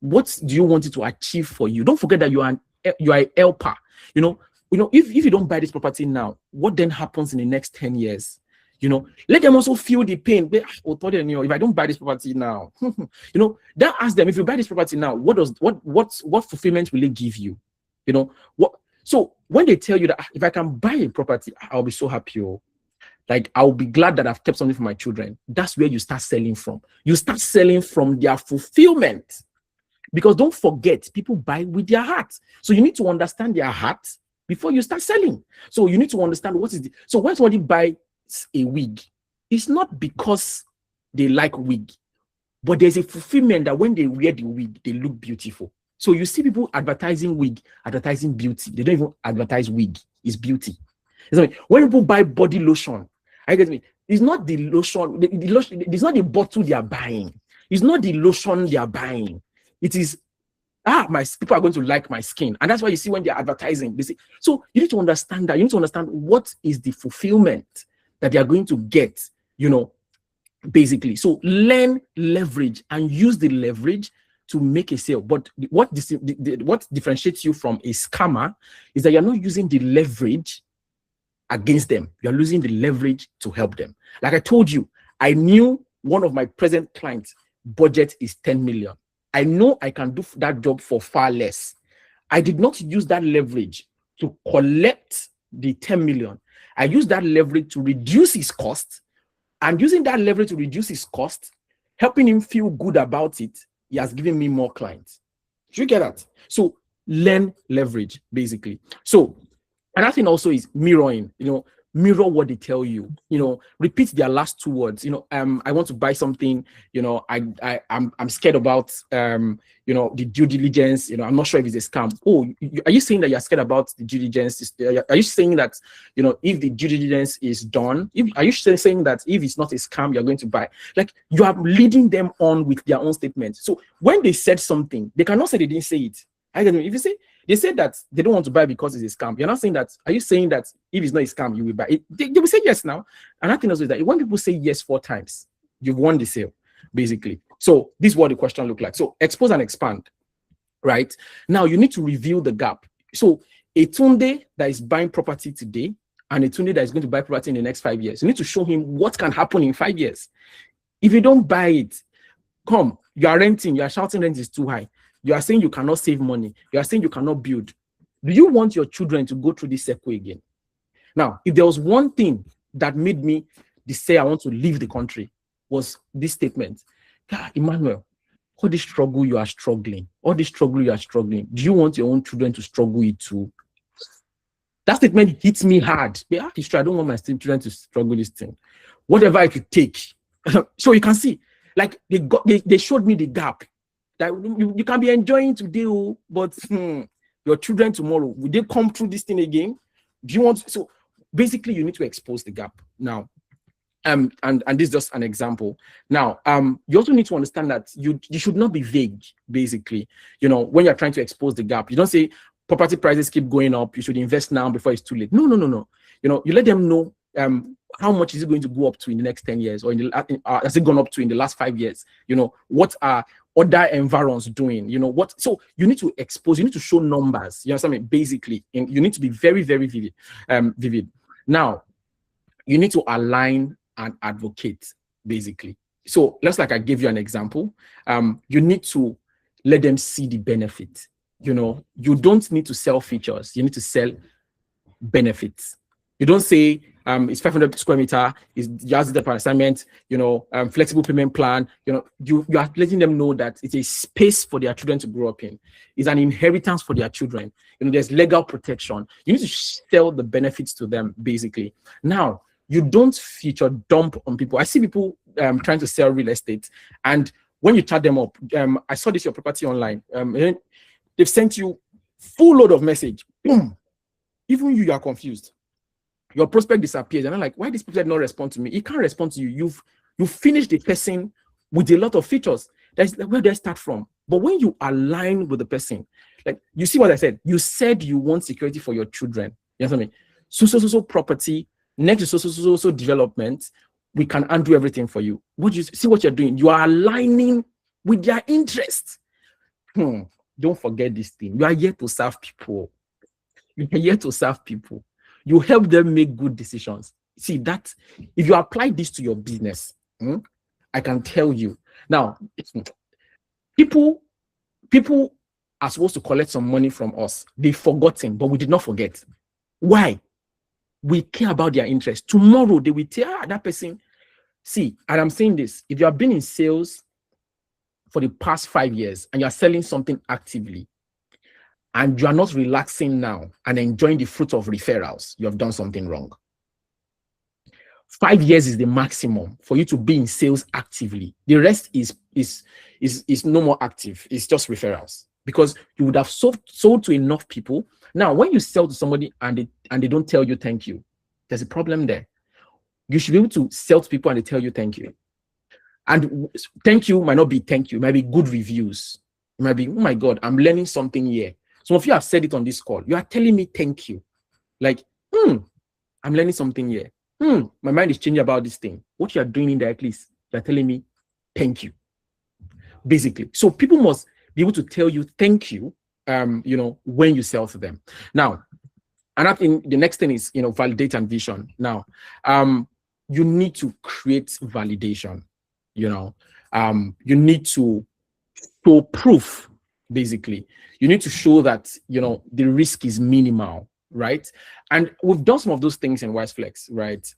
What do you want it to achieve for you? Don't forget that you are a helper. If you don't buy this property now, what then happens in the next 10 years? Let them also feel the pain. If I don't buy this property now, then ask them, if you buy this property now, what fulfillment will it give you? So when they tell you that if I can buy a property, I'll be so happy. Like, I'll be glad that I've kept something for my children. That's where you start selling from. You start selling from their fulfillment. Because don't forget, people buy with their heart. So you need to understand their heart before you start selling. So you need to understand so when somebody buys a wig, it's not because they like wig, but there's a fulfillment that when they wear the wig, they look beautiful. So you see people advertising wig, advertising beauty. They don't even advertise wig. It's beauty. When people buy body lotion, I get me. It's not the lotion, the lotion, it's not the bottle they are buying. It's not the lotion they are buying. It is, my people are going to like my skin. And that's why you see when they're advertising, they say, so you need to understand that. You need to understand what is the fulfillment that they are going to get, basically. So learn leverage and use the leverage to make a sale. But what differentiates you from a scammer is that you're not using the leverage against them. You're using the leverage to help them. Like I told you, I knew one of my present clients' budget is 10 million. I know I can do that job for far less. I did not use that leverage to collect the 10 million. I used that leverage to reduce his cost. And using that leverage to reduce his cost, helping him feel good about it, he has given me more clients. Do you get that? So learn leverage, basically. So another thing also is mirroring, mirror what they tell you, repeat their last two words. I want to buy something, I'm scared about, the due diligence, I'm not sure if it's a scam. Oh, are you saying that you're scared about the due diligence? Are you saying that, if the due diligence is done, are you saying that if it's not a scam, you're going to buy? Like, you are leading them on with their own statement. So when they said something, they cannot say they didn't say it. I don't know. If you say, they said that they don't want to buy because it's a scam. You're not saying that. Are you saying that if it's not a scam, you will buy it? They will say yes now. Another thing also is that when people say yes 4 times, you've won the sale, basically. So this is what the question look like. So expose and expand, right? Now you need to reveal the gap. So a Tunde that is buying property today and a Tunde that is going to buy property in the next 5 years, you need to show him what can happen in 5 years. If you don't buy it, you are renting, you are shouting rent is too high. You are saying you cannot save money. You are saying you cannot build. Do you want your children to go through this circle again? Now, if there was one thing that made me say I want to leave the country, was this statement. Emmanuel, all this struggle you are struggling, do you want your own children to struggle it too? That statement hits me hard. It's true, I don't want my children to struggle this thing. Whatever I could take. So you can see, like they showed me the gap. That you can be enjoying today, but your children tomorrow, will they come through this thing again? Do you want? So basically, you need to expose the gap now. And this is just an example. Now, you also need to understand that you should not be vague. Basically, when you're trying to expose the gap, you don't say property prices keep going up. You should invest now before it's too late. No. You let them know how much is it going to go up to in the next 10 years, or has it gone up to in the last 5 years? What are other environs doing? So you need to expose, you need to show numbers. You know what I mean? Basically, and you need to be very, very vivid. Now, you need to align and advocate, basically. So let's like I gave you an example. You need to let them see the benefit. You don't need to sell features. You need to sell benefits. You don't say it's 500 square meter, it's just the per assignment, flexible payment plan. You are letting them know that it's a space for their children to grow up in. It's an inheritance for their children. There's legal protection. You need to sell the benefits to them, basically. Now, you don't feature dump on people. I see people trying to sell real estate, and when you chat them up, I saw this your property online. They've sent you full load of message. Boom. Even you are confused. Your prospect disappears, and I'm like, why this person not respond to me? He can't respond to you. You've finished the person with a lot of features. That's where they start from. But when you align with the person, like you see what I said, you said you want security for your children. You know what I mean? So property, next to so development, we can undo everything for you. What you see what you're doing? You are aligning with their interests. Don't forget this thing. You are here to serve people. You are here to serve people. You help them make good decisions. See that if you apply this to your business, I can tell you now, people are supposed to collect some money from us. They've forgotten, but we did not forget. Why? We care about their interest. Tomorrow they will tell that person. See, and I'm saying this, if you have been in sales for the past 5 years and you're selling something actively, and you are not relaxing now and enjoying the fruit of referrals, you have done something wrong. 5 years is the maximum for you to be in sales actively. The rest is no more active. It's just referrals, because you would have sold to enough people. Now, when you sell to somebody and they don't tell you thank you, there's a problem there. You should be able to sell to people and they tell you thank you. And thank you might not be thank you, it might be good reviews. It might be, oh my God, I'm learning something here. Some of you have said it on this call. You are telling me thank you. Like, I'm learning something here. My mind is changing about this thing. What you are doing indirectly is you're telling me thank you, basically. So people must be able to tell you thank you, when you sell to them. Now, and the next thing is, validate and vision. Now, you need to create validation. You need to show proof, basically. You need to show that, the risk is minimal, right? And we've done some of those things in WyseFlex, right?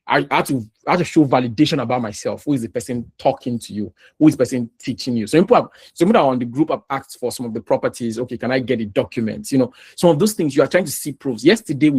I had to show validation about myself. Who is the person talking to you? Who is the person teaching you? So people that are on the group have asked for some of the properties. Okay, can I get the documents? Some of those things you are trying to see proofs. Yesterday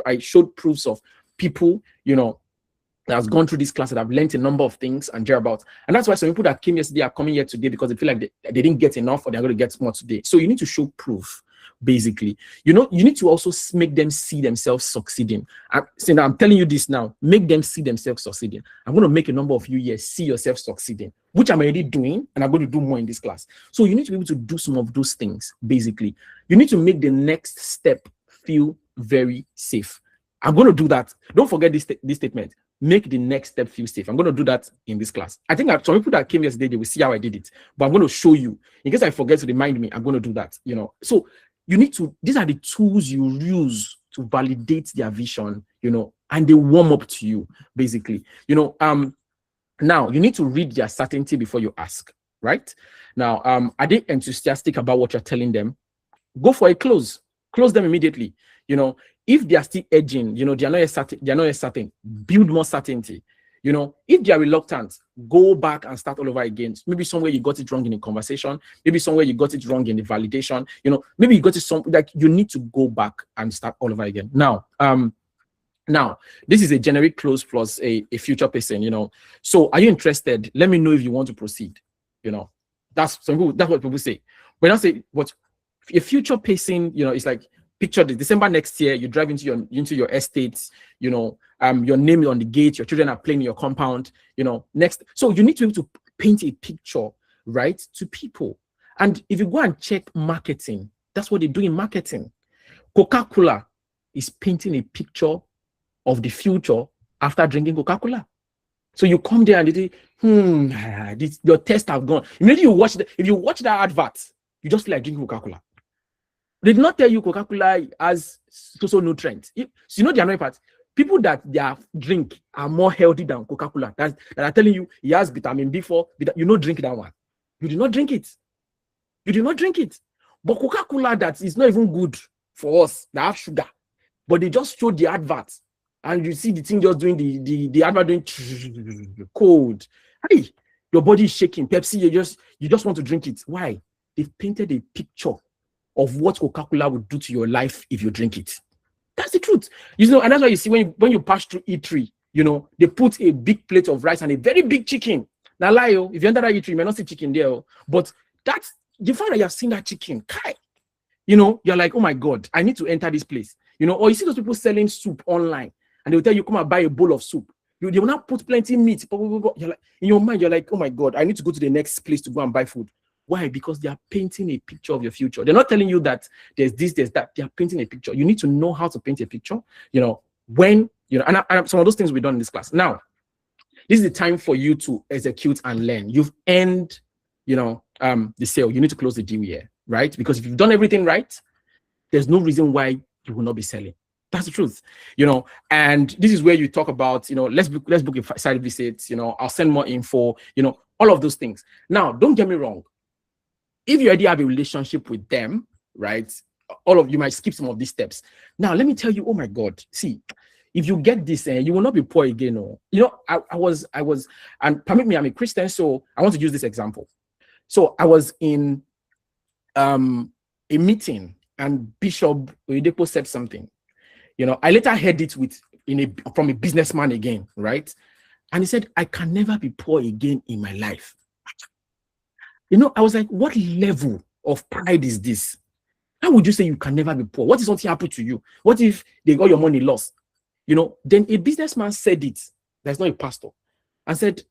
I showed proofs of people, that has gone through this class, that have learned a number of things and thereabouts. And that's why some people that came yesterday are coming here today, because they feel like they didn't get enough, or they're going to get more today. So you need to show proof, basically. You need to also make them see themselves succeeding. I'm telling you this now, make them see themselves succeeding. I'm going to make a number of you here see yourself succeeding, which I'm already doing, and I'm going to do more in this class. So you need to be able to do some of those things, basically. You need to make the next step feel very safe. I'm going to do that. Don't forget this statement. Make the next step feel safe. I'm going to do that in this class. I think some people that came yesterday, they will see how I did it. But I'm going to show you. In case I forget to remind me, I'm going to do that. So you need to, these are the tools you use to validate their vision, and they warm up to you, basically. Now you need to read their certainty before you ask, right? Now, are they enthusiastic about what you're telling them? Go for a close them immediately. If they are still edging, they are not yet certain, build more certainty. If they are reluctant, go back and start all over again. Maybe somewhere you got it wrong in the conversation, maybe somewhere you got it wrong in the validation, maybe you got it something like you need to go back and start all over again. Now, this is a generic close plus a future person, So are you interested? Let me know if you want to proceed. That's what people say. When I say what a future person, it's like, picture this: December next year, you drive into your estates, your name is on the gate, your children are playing in your compound, so you need to be able to paint a picture, right, to people. And if you go and check marketing, that's what they do in marketing. Coca-Cola is painting a picture of the future after drinking Coca-Cola. So you come there and you say, your tests have gone. Immediately if you watch that advert, you just feel like drinking Coca-Cola. They did not tell you Coca-Cola has so nutrients. So the annoying part, people that their drink are more healthy than Coca-Cola, that are telling you it has vitamin B4, drink that one. You do not drink it. You do not drink it. But Coca-Cola that is not even good for us, that have sugar, but they just showed the advert, and you see the thing just doing the advert doing cold. Hey, your body is shaking. Pepsi, you just want to drink it. Why? They've painted a picture of what Coca-Cola would do to your life if you drink it. That's the truth. And that's why you see when you pass through E3, they put a big plate of rice and a very big chicken. Now, if you enter that E3, you may not see chicken there, but that's the fact that you have seen that chicken. You're like, oh my God, I need to enter this place. Or you see those people selling soup online, and they'll tell you, come and buy a bowl of soup. They will not put plenty meat. You're like, in your mind, you're like, oh my God, I need to go to the next place to go and buy food. Why? Because they are painting a picture of your future. They're not telling you that there's this, there's that. They are painting a picture. You need to know how to paint a picture, and some of those things we've done in this class. Now, this is the time for you to execute and learn. You've earned, the sale. You need to close the deal here, right? Because if you've done everything right, there's no reason why you will not be selling. That's the truth, and this is where you talk about, let's book a site visit, I'll send more info, all of those things. Now, don't get me wrong. If you already have a relationship with them, right, all of you might skip some of these steps. Now, let me tell you, oh my God, see, if you get this, you will not be poor again. I was, and permit me, I'm a Christian, so I want to use this example. So I was in a meeting, and Bishop Oyedepo said something. I later heard it from a businessman again, right? And he said, I can never be poor again in my life. I was like, what level of pride is this? How would you say you can never be poor? What if something happened to you? What if they got your money lost? then a businessman said it. There's not a pastor, and said,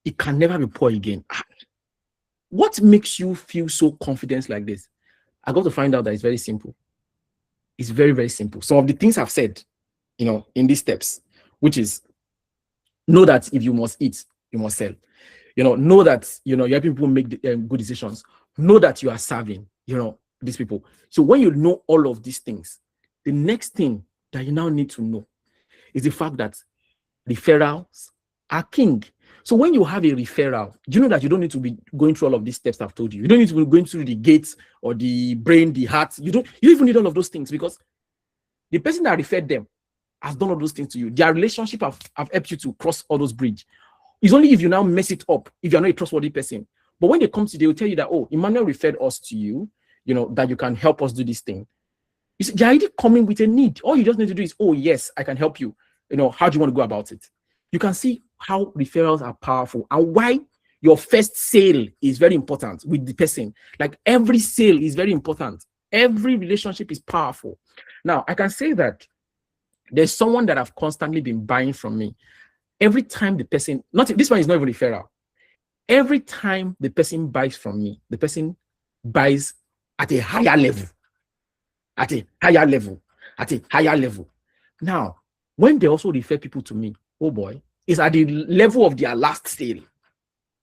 it can never be poor again. What makes you feel so confident like this? I got to find out that it's very simple. It's very, very simple. Some of the things I've said, in these steps, which is, know that if you must eat, you must sell. Know that, you're helping people make good decisions. Know that you are serving, these people. So when you know all of these things, the next thing that you now need to know is the fact that referrals are king. So when you have a referral, do you know that you don't need to be going through all of these steps I've told you? You don't need to be going through the gates or the brain, the heart. You don't even need all of those things, because the person that referred them has done all those things to you. Their relationship have helped you to cross all those bridges. It's only if you now mess it up, if you're not a trustworthy person. But when they come to you, they will tell you that, oh, Emmanuel referred us to you, that you can help us do this thing. You see, they're already coming with a need. All you just need to do is, oh, yes, I can help you. How do you want to go about it? You can see how referrals are powerful and why your first sale is very important with the person. Like, every sale is very important. Every relationship is powerful. Now, I can say that there's someone that I've constantly been buying from me. Every time the person, this one is not even referral. Every time the person buys from me, the person buys at a higher level. At a higher level. At a higher level. Now, when they also refer people to me, oh boy, it's at the level of their last sale.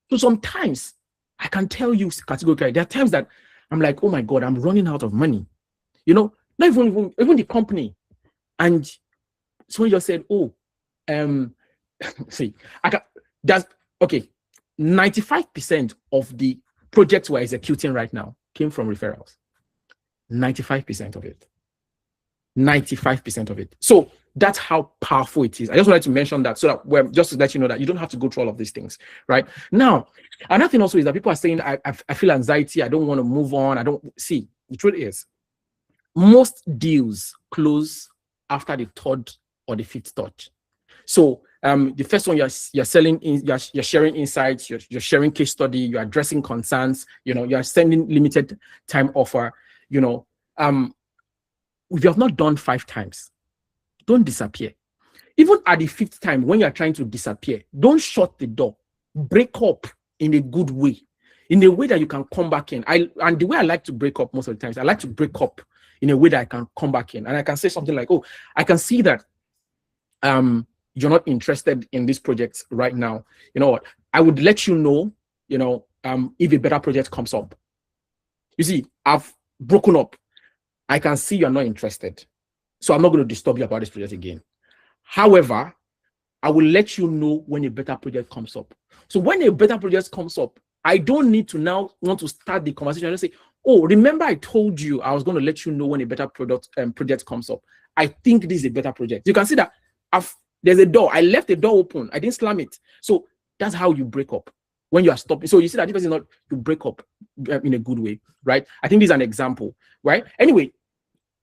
So sometimes I can tell you categorically, there are times that I'm like, oh my God, I'm running out of money. Not even the company. And someone just said, oh, see, okay, 95% of the projects we're executing right now came from referrals. 95% of it. 95% of it. So that's how powerful it is. I just wanted to mention that, so that just to let you know that you don't have to go through all of these things, right? Now, another thing also is that people are saying, I feel anxiety, I don't want to move on. I don't see. The truth is, most deals close after the third or the fifth touch. So the first one, you're selling, you're sharing insights, you're sharing case study, you're addressing concerns, you're sending limited time offer. If you have not done 5 times, don't disappear. Even at the 5th time, when you're trying to disappear, don't shut the door. Break up in a good way, in a way that you can come back in. And the way I like to break up most of the times, I like to break up in a way that I can come back in. And I can say something like, oh, I can see that you're not interested in this project right now. You know what? I would let you know, if a better project comes up. You see, I've broken up. I can see you're not interested. So I'm not going to disturb you about this project again. However, I will let you know when a better project comes up. So when a better project comes up, I don't need to now want to start the conversation and say, oh, remember I told you I was going to let you know when a better project comes up. I think this is a better project. You can see that there's a door. I left the door open. I didn't slam it. So that's how you break up when you are stopping. So you see that this is not to break up in a good way, right? I think this is an example, right? Anyway,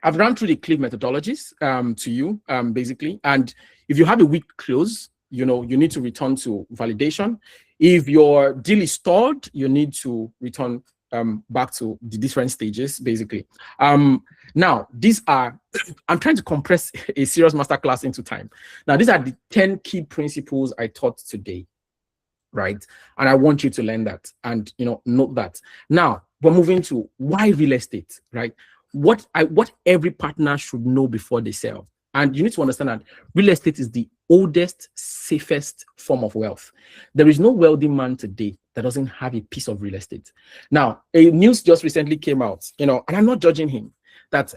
I've run through the CLIF methodologies to you, basically. And if you have a weak close, you need to return to validation. If your deal is stalled, you need to return back to the different stages, basically. Now, these are, I'm trying to compress a serious masterclass into time. Now, these are the 10 key principles I taught today, right? And I want you to learn that and, note that. Now, we're moving to why real estate, right? What every partner should know before they sell. And you need to understand that real estate is the oldest, safest form of wealth. There is no wealthy man today that doesn't have a piece of real estate. Now, a news just recently came out, and I'm not judging him, that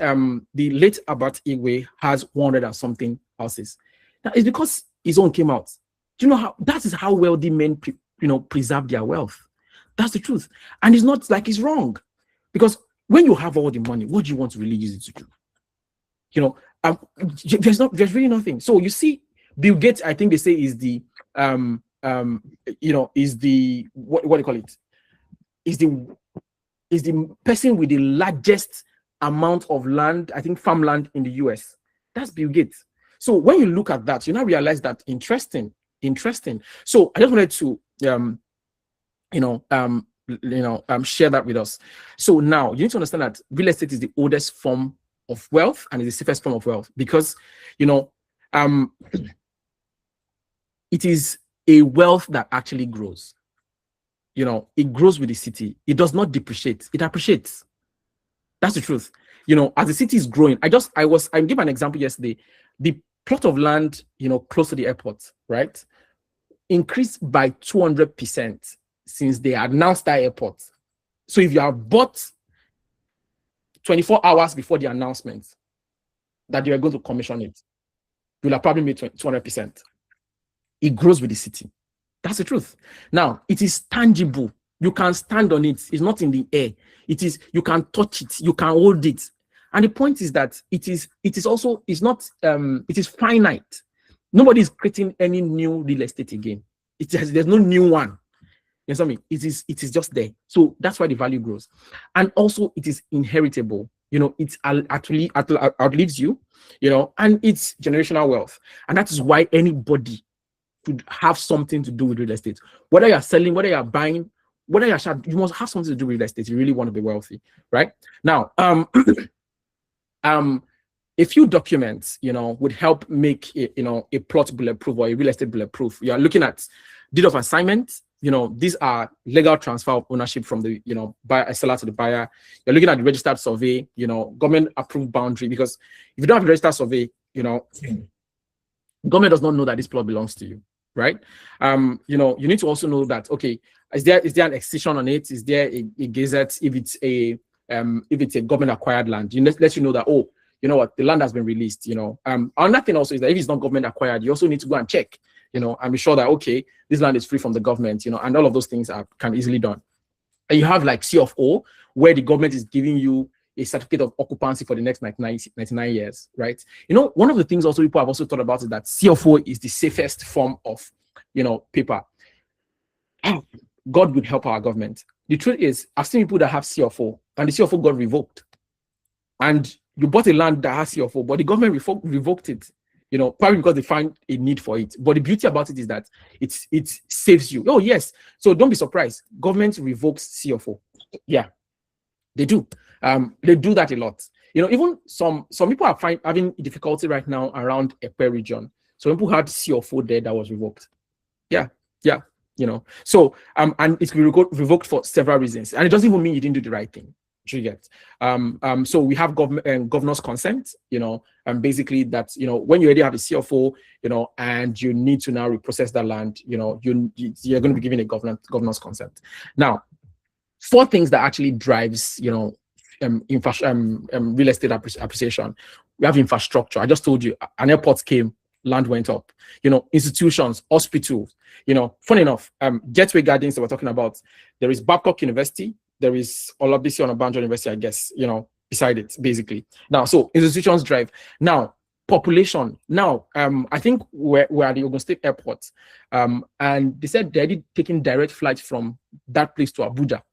the late Albert Igwe has 100 and something houses. Now, it's because his own came out. Do you know how that is how wealthy men preserve their wealth? That's the truth. And it's not like it's wrong, because when you have all the money, what do you want to really use it to do? There's really nothing. So you see, Bill Gates, I think they say is the is the what do you call it? Is the person with the largest amount of land, I think farmland in the US. That's Bill Gates. So when you look at that, you now realize that interesting. So I just wanted to share that with us. So now you need to understand that real estate is the oldest form of wealth and is the safest form of wealth, because it is a wealth that actually grows. You know, it grows with the city. It does not depreciate. It appreciates. That's the truth. You know, as the city is growing, I gave an example yesterday. The plot of land, you know, close to the airport, right, increased by 200% since they announced that airport. So if you have bought 24 hours before the announcement that you are going to commission it, you'll have probably made 200%. It grows with the city. That's the truth. Now, it is tangible. You can stand on it. It's not in the air. It is, you can touch it, you can hold it. And the point is that it is finite. Nobody is creating any new real estate again. There's no new one. You know what I mean? It is just there. So that's why the value grows. And also it is inheritable. You know, it actually outlives you, you know, and it's generational wealth. And that is why anybody should have something to do with real estate. Whether you're selling, whether you're buying, whether you're you must have something to do with real estate. You really want to be wealthy, right? Now, a few documents, you know, would help make a plot bulletproof or a real estate bulletproof. You are looking at deed of assignment. You know, these are legal transfer of ownership from the, you know, buyer, seller to the buyer. You're looking at the registered survey, you know, government approved boundary, because if you don't have a registered survey, you know, government does not know that this plot belongs to you, right? You know, you need to also know that, okay, is there an excision on it? Is there a gazette? If it's a government acquired land, you let you know that, oh, you know what, the land has been released, you know. Another thing also is that if it's not government acquired, you also need to go and check, you know, and be sure that, okay, this land is free from the government, you know, and all of those things can easily done. And you have like C of O, where the government is giving you a certificate of occupancy for the next 99 years, right? You know, one of the things also people have also thought about is that C of O is the safest form of, you know, paper. God would help our government. The truth is, I've seen people that have C of O, and the C of O got revoked. And you bought a land that has C of O, but the government revoked it, you know, probably because they find a need for it. But the beauty about it is that it saves you. Oh, yes. So don't be surprised. Government revokes C of O. Yeah, they do. They do that a lot. You know, even some people are having difficulty right now around Epe region. So people had C of O there that was revoked. Yeah. You know, so and it's revoked for several reasons, and it doesn't even mean you didn't do the right thing. You get so we have governor's consent, you know, and basically that's, you know, when you already have a CFO, you know, and you need to now reprocess that land, you know, you're going to be given a governor's consent. Now, 4 things that actually drives, you know, real estate appreciation. We have infrastructure. I just told you, an airport came, land went up. You know, institutions, hospitals. You know, funny enough, Gateway Gardens that we're talking about, there is Babcock University, there is Olabisi Onabanjo University, I guess, you know, beside it, basically. Now, so institutions drive. Now, population. Now, I think we're at the Ogun State Airport, and they said they're taking direct flights from that place to Abuja.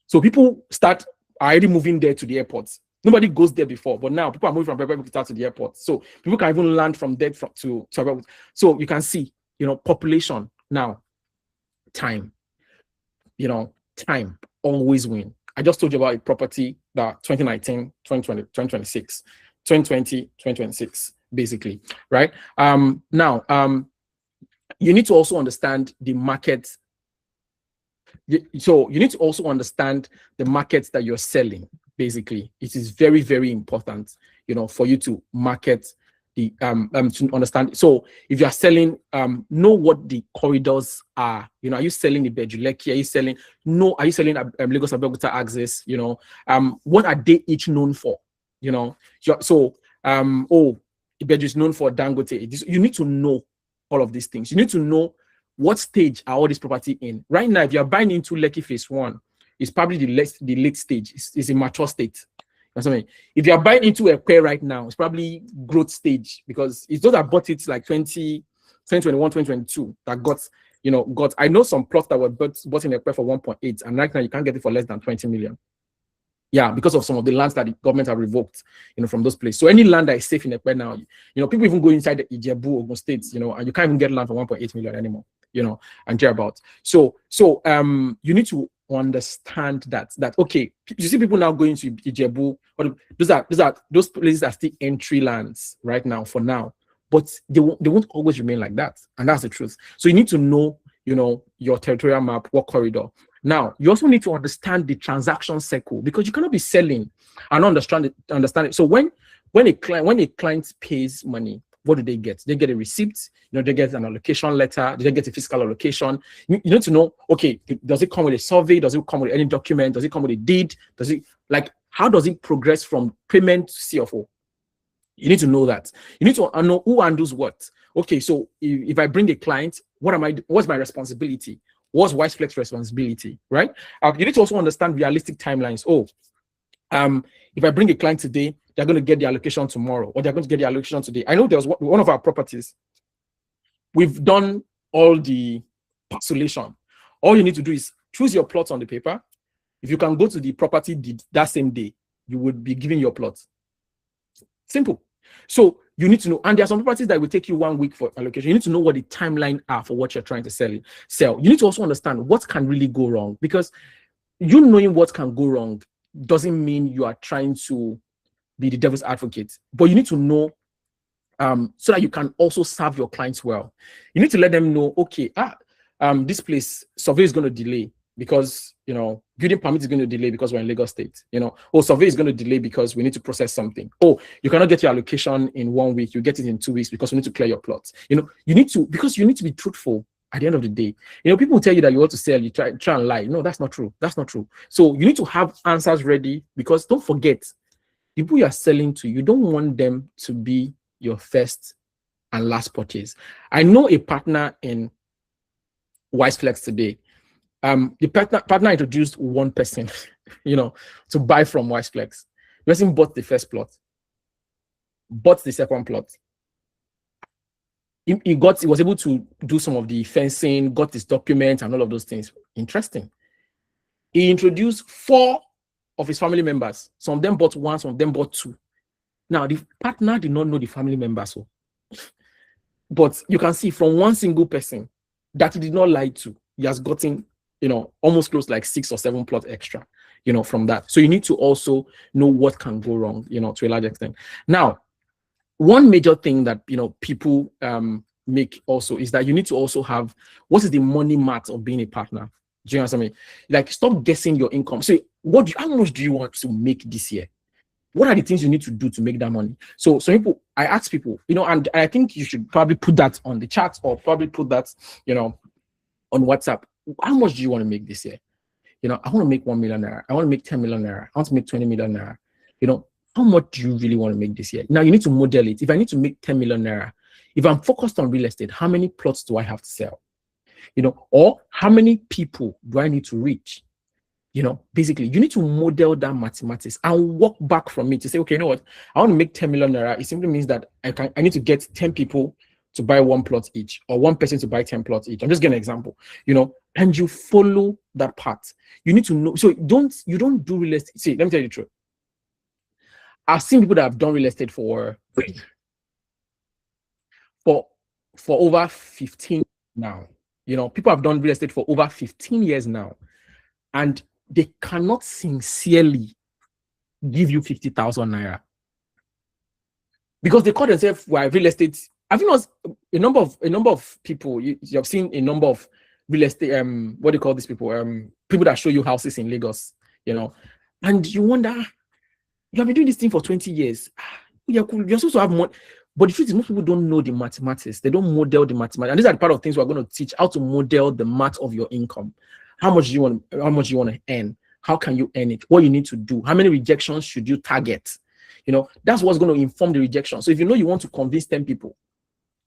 So people are already moving there to the airport. Nobody goes there before, but now people are moving from Abuja to the airport. So people can even land from there to Abuja. So you can see, you know, population. Now, time. You know, time always win. I just told you about a property that 2019, 2020, 2026, 2020, 2026, basically, right? Now, you need to also understand the market. So you need to also understand the markets that you're selling. Basically, it is very, very important, you know, for you to market the to understand. So if you are selling, know what the corridors are. You know, are you selling the Bejuleki? Are you selling Lagos Abeokuta axis? You know, what are they each known for? You know, so Ibeju is known for Dangote. You need to know all of these things. You need to know what stage are all this property in. Right now, if you are buying into Lekki Phase 1, it's probably the late stage. It's a mature state. That's what I mean. If you are buying into a pair right now, it's probably growth stage, because it's those that bought it like 2021, 2022 that got, I know some plots that were bought in a pair for 1.8, and right now you can't get it for less than 20 million. Yeah, because of some of the lands that the government have revoked, you know, from those places. So any land that is safe in a pair now, you know, people even go inside the Ijebu, Ogun State, you know, and you can't even get land for 1.8 million anymore, you know, and thereabouts. So you need to understand that okay, you see people now going to Ijebu, or those places are still entry lands right now for now, but they won't always remain like that. And that's the truth. So you need to know, your territorial map, what corridor. Now, you also need to understand the transaction cycle, because you cannot be selling and understand it. So when a client pays money, what do they get? They get a receipt, they get an allocation letter, they get a fiscal allocation. You need to know, okay, does it come with a survey? Does it come with any document? Does it come with a deed? How does it progress from payment to CFO? You need to know that. You need to know who handles what. Okay, so if I bring a client, what's my responsibility? What's WyseFlex responsibility, right? You need to also understand realistic timelines. If I bring a client today, they're going to get the allocation tomorrow, or they're going to get the allocation today. I know there's one of our properties. We've done all the parcelation. All you need to do is choose your plots on the paper. If you can go to the property that same day, you would be given your plot. Simple. So you need to know, and there are some properties that will take you 1 week for allocation. You need to know what the timeline are for what you're trying to sell. You need to also understand what can really go wrong, because you knowing what can go wrong doesn't mean you are trying to be the devil's advocate, but you need to know so that you can also serve your clients well. You need to let them know, okay, this place survey is going to delay because building permit is going to delay because we're in Lagos State. Survey is going to delay because we need to process something. You cannot get your allocation in 1 week, you get it in 2 weeks because we need to clear your plots. You need to be truthful. At the end of the day, people tell you that you want to sell, you try and lie. No, that's not true. That's not true. So you need to have answers ready, because don't forget, the people you are selling to, you don't want them to be your first and last purchase. I know a partner in WyseFlex today. The partner introduced one person, to buy from WyseFlex. The person bought the first plot, bought the second plot. He was able to do some of the fencing, got his documents and all of those things. Interesting. He introduced 4 of his family members. Some of them bought 1, some of them bought 2. Now, the partner did not know the family members. But you can see from one single person that he did not lie to, he has gotten, almost close like 6 or 7 plots extra, from that. So you need to also know what can go wrong, to a large extent. Now, one major thing that, people make also is that you need to also have, what is the money math of being a partner? Do you understand me? Like, stop guessing your income. So how much do you want to make this year? What are the things you need to do to make that money? So I ask people, and I think you should probably put that on the chat, or probably put that, on WhatsApp. How much do you want to make this year? I want to make 1 million naira. I want to make 10 million naira. I want to make 20 million naira. How much do you really want to make this year? Now you need to model it. If I need to make 10 million naira, if I'm focused on real estate, how many plots do I have to sell? Or how many people do I need to reach? Basically, you need to model that mathematics and walk back from it to say, okay, you know what? I want to make 10 million naira. It simply means that I need to get 10 people to buy 1 plot each, or 1 person to buy 10 plots each. I'm just giving an example, and you follow that path. You need to know. So you don't do real estate. See, let me tell you the truth. I've seen people that have done real estate for over 15 now. People have done real estate for over 15 years now, and they cannot sincerely give you 50,000 naira because they call themselves real estate. I've known a number of people. You have seen a number of real estate. What do you call these people? People that show you houses in Lagos. And you wonder, you have been doing this thing for 20 years. You're supposed to have money. But the truth is, most people don't know the mathematics. They don't model the mathematics. And these are the part of things we're going to teach, how to model the math of your income. How much do you want to earn? How can you earn it? What you need to do? How many rejections should you target? That's what's going to inform the rejection. So if you want to convince 10 people,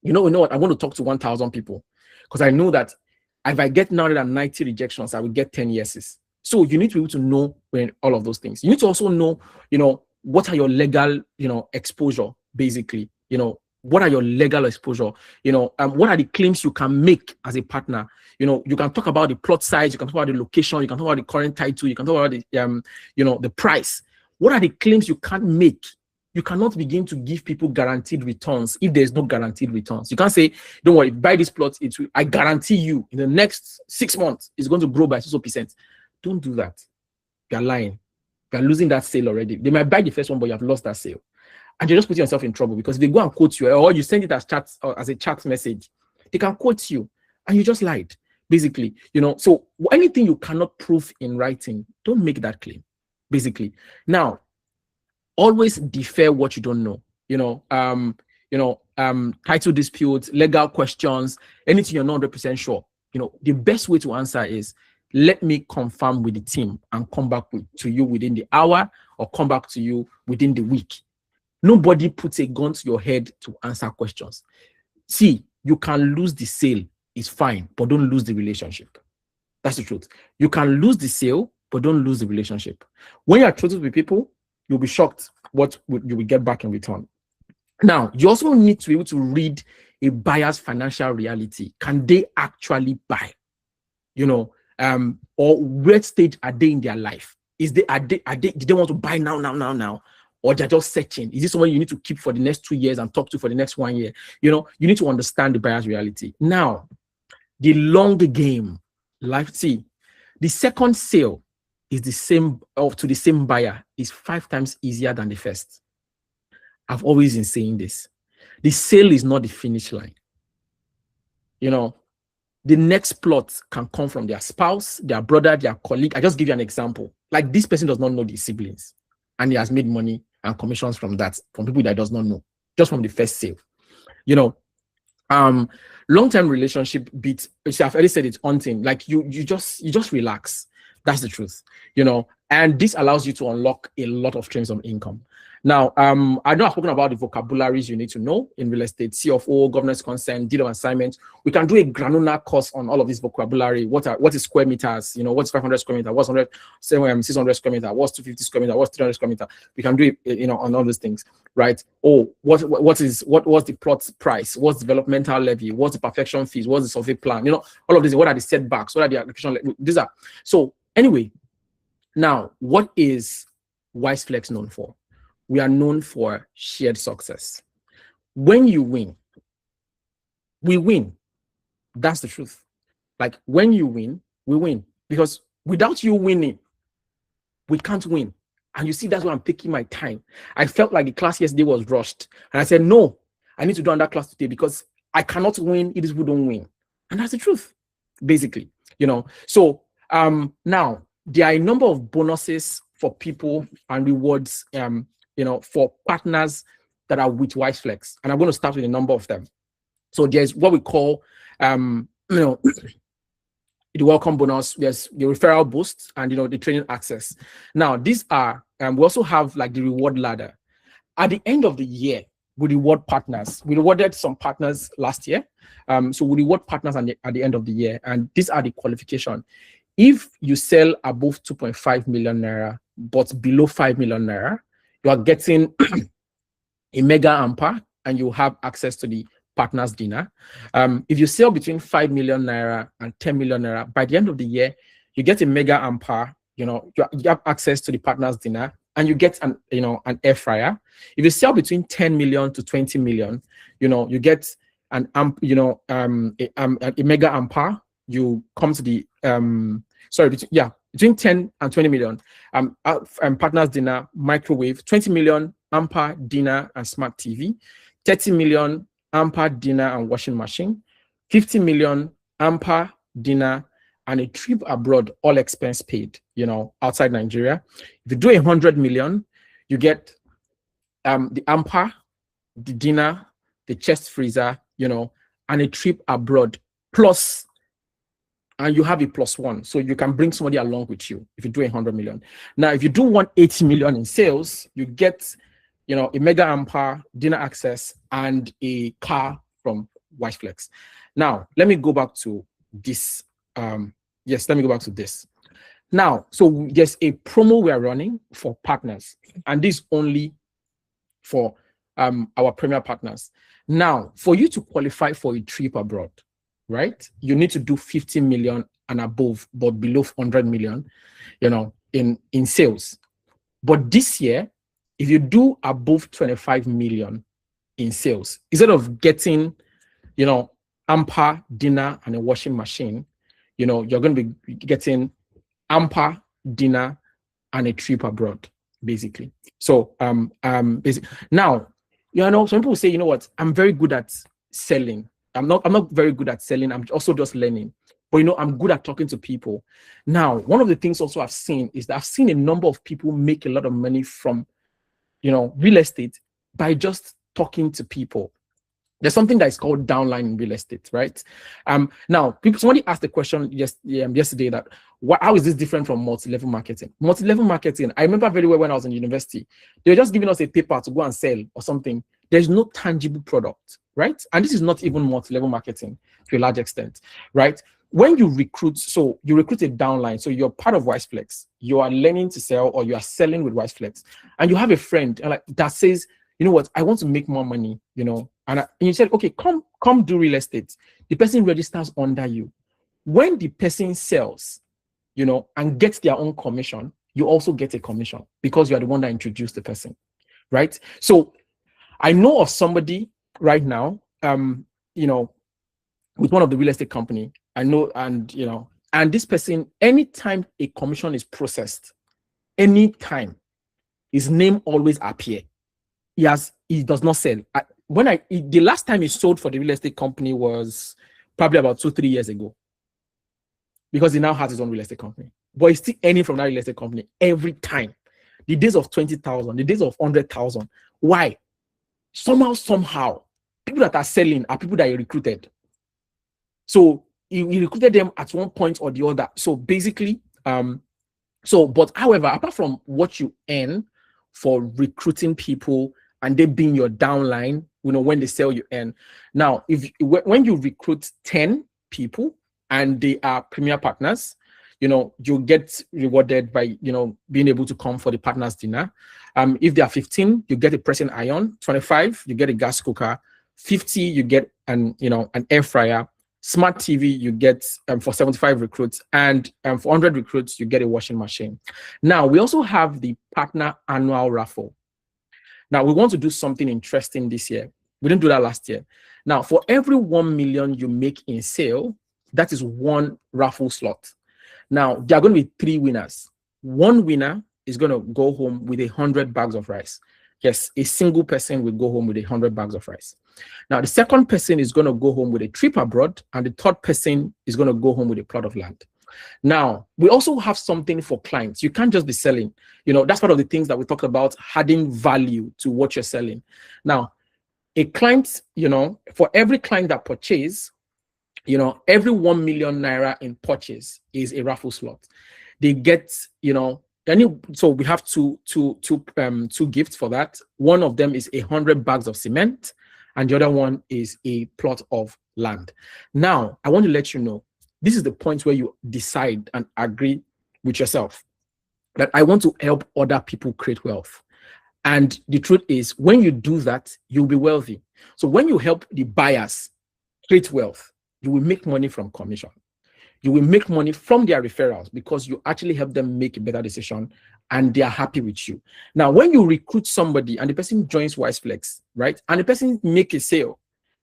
you know what? I want to talk to 1,000 people, because I know that if I get 990 rejections, I will get 10 yeses. So you need to be able to know all of those things. You need to also know, what are your legal, exposure, basically. What are your legal exposure? What are the claims you can make as a partner? You can talk about the plot size, you can talk about the location, you can talk about the current title, you can talk about the, the price. What are the claims you can't make? You cannot begin to give people guaranteed returns if there's no guaranteed returns. You can't say, don't worry, buy this plot. I guarantee you in the next 6 months, it's going to grow by 2%. Don't do that. You're lying. You're losing that sale already. They might buy the first one, but you have lost that sale. And you're just putting yourself in trouble, because if they go and quote you, or you send it as chat or as a chat message, they can quote you and you just lied, basically. So anything you cannot prove in writing, don't make that claim, basically. Now, always defer what you don't know. Title disputes, legal questions, anything you're not 100% sure. The best way to answer is, let me confirm with the team and come back to you within the hour, or come back to you within the week. Nobody puts a gun to your head to answer questions. See, you can lose the sale, it's fine, but don't lose the relationship. That's the truth. You can lose the sale, but don't lose the relationship. When you're truthful with people, you'll be shocked what you will get back in return. Now, you also need to be able to read a buyer's financial reality. Can they actually buy? Or what stage are they in their life? Did they want to buy now? Or they're just searching? Is this someone you need to keep for the next 2 years and talk to for the next 1 year? You need to understand the buyer's reality. Now, the long game, the second sale is the same, or to the same buyer, is 5 times easier than the first. I've always been saying this. The sale is not the finish line. The next plot can come from their spouse, their brother, their colleague. I just give you an example. Like, this person does not know the siblings, and he has made money and commissions from that, from people that does not know, just from the first sale. Long-term relationship beats, I've already said, it's haunting. Like, you just relax. That's the truth. And this allows you to unlock a lot of streams of income. Now, I know I've spoken about the vocabularies you need to know in real estate: CFO, governance consent, deed of assignment. We can do a granular course on all of this vocabulary. What is square meters? What's 500 square meter? What's 600 square meter? What's 250 square meter? What's 300 square meter? We can do it, on all these things, right? What's the plot price? What's developmental levy? What's the perfection fees? What's the survey plan? All of these. What are the setbacks? What are the application? These are. So anyway, now, what is WyseFlex known for? We are known for shared success. When you win, we win. That's the truth. Like, when you win, we win. Because without you winning, we can't win. And you see, that's why I'm taking my time. I felt like the class yesterday was rushed. And I said, no, I need to do another class today, because I cannot win if we don't win. And that's the truth, basically. So now, there are a number of bonuses for people and rewards for partners that are with WyseFlex. And I'm going to start with a number of them. So there's what we call, the welcome bonus. There's the referral boost, and, the training access. Now, these are, we also have like the reward ladder. At the end of the year, we reward partners. We rewarded some partners last year. So we reward partners at the end of the year. And these are the qualification. If you sell above 2.5 million naira, but below 5 million naira, you are getting a mega ampere, and you have access to the partners dinner. If you sell between 5 million naira and 10 million naira, by the end of the year, you get a mega ampere. You have access to the partners dinner, and you get an air fryer. If you sell between 10 million to 20 million, you get an a mega ampere. You come to the between 10 and 20 million, partners dinner, microwave, 20 million ampere dinner and smart TV, 30 million ampere dinner and washing machine, 50 million ampere dinner and a trip abroad, all expense paid, outside Nigeria. If you do 100 million, you get the ampere, the dinner, the chest freezer, and a trip abroad, plus. And you have a +1, so you can bring somebody along with you if you do 100 million. Now, if you do 180 million in sales, you get, a mega ampere, dinner access, and a car from WyseFlex. Now, let me go back to this. Let me go back to this. Now, so there's a promo we are running for partners, and this only for our premier partners. Now, for you to qualify for a trip abroad, right, you need to do 50 million and above, but below 100 million, in sales. But this year, if you do above 25 million in sales, instead of getting, ampere, dinner, and a washing machine, you're going to be getting ampere, dinner, and a trip abroad, basically. So now, some people say, you know what, I'm very good at selling. I'm not very good at selling. I'm also just learning. But I'm good at talking to people. Now, one of the things also I've seen is that I've seen a number of people make a lot of money from real estate by just talking to people. There's something that is called downline in real estate, right? Now, somebody asked the question yesterday that how is this different from multi-level marketing? Multi-level marketing, I remember very well when I was in university, they were just giving us a paper to go and sell or something. There's no tangible product, right? And this is not even multi-level marketing to a large extent, right? When you recruit, so you recruit a downline, so you're part of WyseFlex, you are learning to sell or you are selling with WyseFlex, and you have a friend that says, you know what, I want to make more money, and you said, okay, come do real estate. The person registers under you. When the person sells, and gets their own commission, you also get a commission because you are the one that introduced the person, right? So I know of somebody right now, with one of the real estate company. I know, and this person, anytime a commission is processed, anytime, his name always appear. He does not sell. The last time he sold for the real estate company was probably about 2-3 years ago, because he now has his own real estate company. But he's still earning from that real estate company every time. The days of 20,000, the days of 100,000. Why? Somehow, people that are selling are people that he recruited. So he recruited them at one point or the other. So basically, but however, apart from what you earn for recruiting people and they being your downline, when they sell, you earn. Now, when you recruit 10 people and they are premier partners, you get rewarded by, being able to come for the partners dinner. If there are 15, you get a pressing iron. 25, you get a gas cooker. 50, you get an air fryer. Smart TV, you get for 75 recruits, and for 100 recruits, you get a washing machine. Now, we also have the partner annual raffle. Now, we want to do something interesting this year. We didn't do that last year. Now, for every 1 million you make in sale, that is one raffle slot. Now, there are going to be 3 winners. One winner is going to go home with 100 bags of rice. Yes, a single person will go home with 100 bags of rice. Now, the second person is going to go home with a trip abroad, and the third person is going to go home with a plot of land. Now, we also have something for clients. You can't just be selling. That's part of the things that we talked about, adding value to what you're selling. Now, a client, for every client that purchase, every 1 million naira in purchase is a raffle slot. They get, so we have two gifts for that. One of them is 100 bags of cement, and the other one is a plot of land. Now, I want to let you know, this is the point where you decide and agree with yourself that I want to help other people create wealth. And the truth is, when you do that, you'll be wealthy. So when you help the buyers create wealth, you will make money from commission. You will make money from their referrals because you actually help them make a better decision and they are happy with you. Now, when you recruit somebody and the person joins WyseFlex, right, and the person make a sale,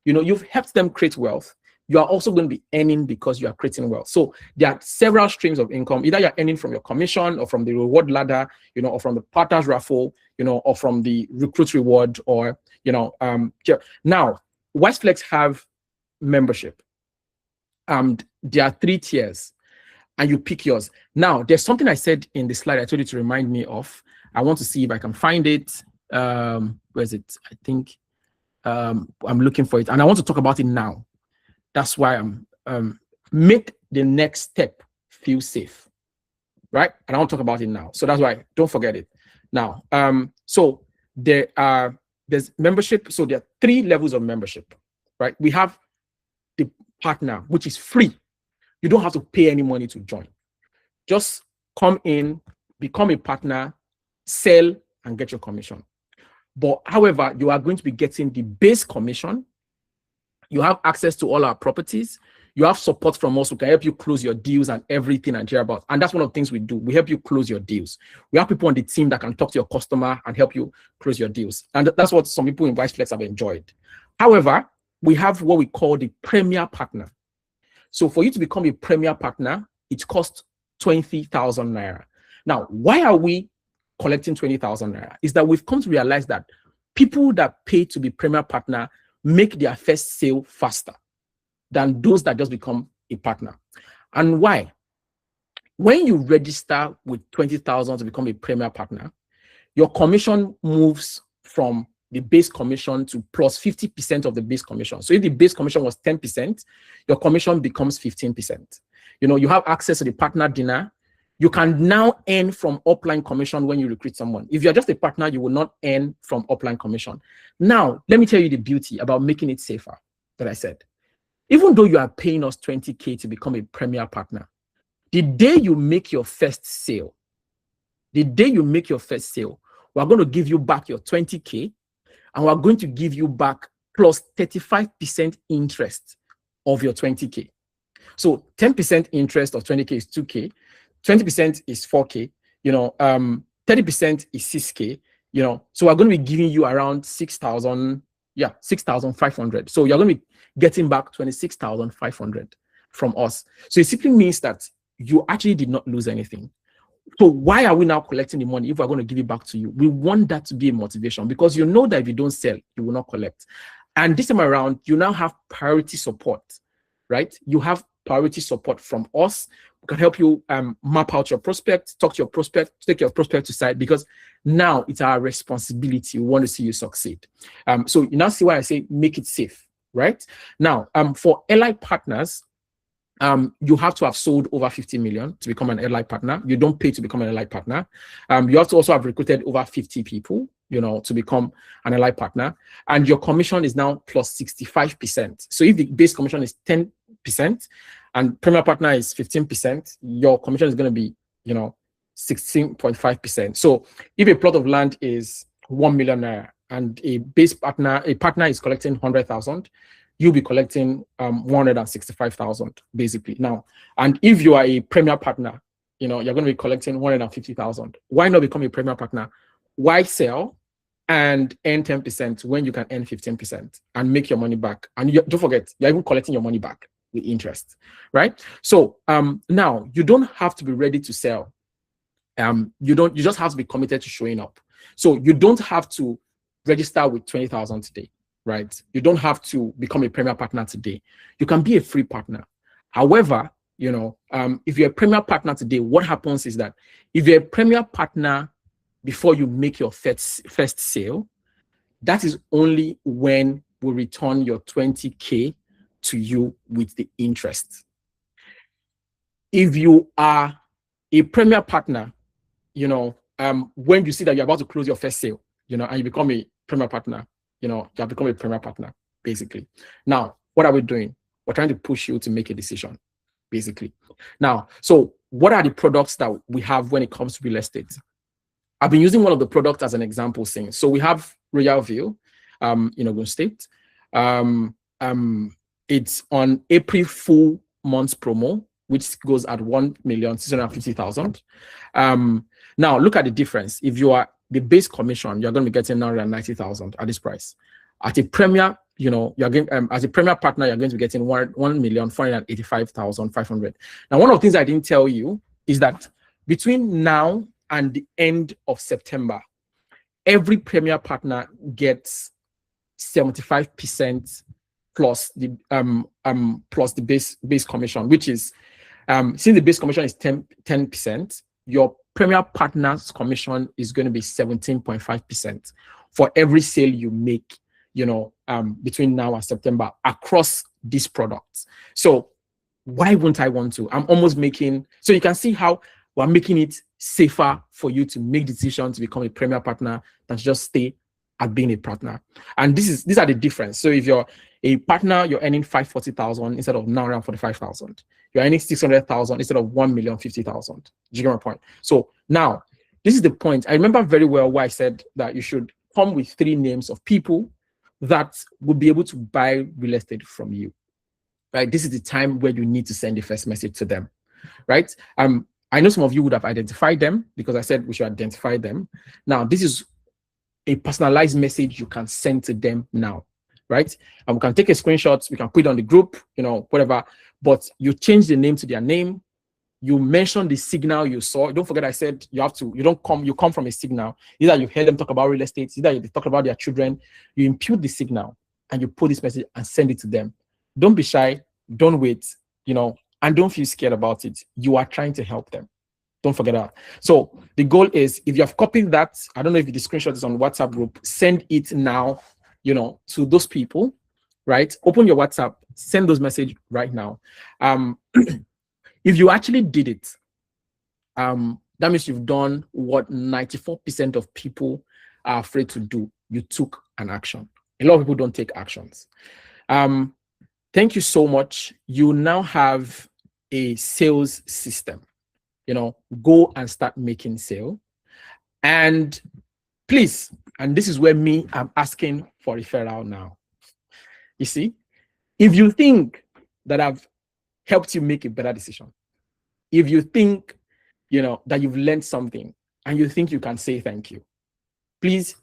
you've helped them create wealth. You are also going to be earning because you are creating wealth. So there are several streams of income. Either you're earning from your commission or from the reward ladder, or from the partners raffle, or from the recruit reward, or, now WyseFlex have membership. There are 3 tiers and you pick yours. Now, there's something I said in the slide I told you to remind me of. I want to see if I can find it. Where is it? I think I'm looking for it, and I want to talk about it now. That's why I'm make the next step feel safe, right? And I want to talk about it now. So that's why don't forget it. Now, so there's membership. So there are 3 levels of membership, right? We have the partner, which is free. You don't have to pay any money to join. Just come in, become a partner, sell, and get your commission. But however, you are going to be getting the base commission. You have access to all our properties. You have support from us who can help you close your deals and everything and hear about. And that's one of the things we do. We help you close your deals. We have people on the team that can talk to your customer and help you close your deals. And that's what some people in WyseFlex have enjoyed. However, we have what we call the premier partner. So for you to become a premier partner, it costs 20,000 naira. Now, why are we collecting 20,000 naira is that we've come to realize that people that pay to be premier partner make their first sale faster than those that just become a partner. And why? When you register with 20,000 to become a premier partner, your commission moves from the base commission to plus 50% of the base commission. So if the base commission was 10%, your commission becomes 15%. You have access to the partner dinner. You can now earn from upline commission when you recruit someone. If you're just a partner, you will not earn from upline commission. Now, let me tell you the beauty about making it safer that I said. Even though you are paying us 20K to become a premier partner, the day you make your first sale, we're going to give you back your 20K, and we're going to give you back plus 35% interest of your 20K. So 10% interest of 20K is 2K, 20% is 4K, 30% is 6K, so we're going to be giving you around 6,500. So you're going to be getting back 26,500 from us. So it simply means that you actually did not lose anything. So why are we now collecting the money if we're going to give it back to you? We want that to be a motivation, because you know that if you don't sell, you will not collect. And this time around, you now have priority support, right? You have priority support from us. We can help you map out your prospect, talk to your prospect, take your prospect to site, because now it's our responsibility. We want to see you succeed. So you now see why I say make it safe, right? Now, for ally partners, you have to have sold over 50 million to become an ally partner. You don't pay to become an ally partner. You have to also have recruited over 50 people, to become an ally partner. And your commission is now plus 65%. So if the base commission is 10% and premier partner is 15%, your commission is going to be, 16.5%. So if a plot of land is 1 million naira and a partner is collecting 100,000, you'll be collecting 165,000 basically. Now, and if you are a premier partner, you're going to be collecting 150,000. Why not become a premier partner? Why sell and earn 10% when you can earn 15% and make your money back? And don't forget, you're even collecting your money back with interest, right? So now you don't have to be ready to sell. You just have to be committed to showing up. So you don't have to register with 20,000 today, right? You don't have to become a premier partner today. You can be a free partner. However, if you're a premier partner today, what happens is that if you're a premier partner before you make your first sale, that is only when we return your 20K to you with the interest. If you are a premier partner, when you see that you're about to close your first sale, and you become a premier partner, you have become a premier partner, basically. Now, what are we doing? We're trying to push you to make a decision, basically. Now, so what are the products that we have when it comes to real estate? I've been using one of the products as an example since. So we have Royal View in Ogun State. It's on April full months promo, which goes at 1,650,000. Now, look at the difference. If you are the base commission, you're going to be getting 990,000 at this price. At a premier, you're getting as a premier partner, you're going to be getting 1,485,500. Now, one of the things I didn't tell you is that between now and the end of September, every premier partner gets 75% plus the base commission, which is since the base commission is 10%, your premier partner's commission is going to be 17.5% for every sale you make, between now and September across these products. So why wouldn't I want to? I'm almost making, so you can see how we're making it safer for you to make decisions to become a premier partner than to just stay at being a partner. And these are the difference. So if you're a partner, you're earning 540,000 instead of 945,000. You're earning 600,000 instead of 1,050,000. Do you get my point? So now, this is the point. I remember very well why I said that you should come with 3 names of people that will be able to buy real estate from you. Right? This is the time where you need to send the first message to them. Right? I know some of you would have identified them because I said we should identify them. Now, this is a personalized message you can send to them now, right? And we can take a screenshot, we can put it on the group, whatever, but you change the name to their name, You mention the signal you saw. Don't forget I said you come from a signal. Either you heard them talk about real estate, either they talk about their children. You impute the signal and you put this message and send it to them. Don't be shy. Don't wait, and don't feel scared about it. You are trying to help them. Don't forget that. So the goal is, if you have copied that, I don't know if the screenshot is on WhatsApp group, send it now, to those people, right? Open your WhatsApp, send those messages right now. If you actually did it, that means you've done what 94% of people are afraid to do. You took an action. A lot of people don't take actions. Thank you so much. You now have a sales system. Go and start making sale. And please, and this is where I'm asking for referral now. You see, if you think that I've helped you make a better decision, if you think, that you've learned something and you think you can say thank you, please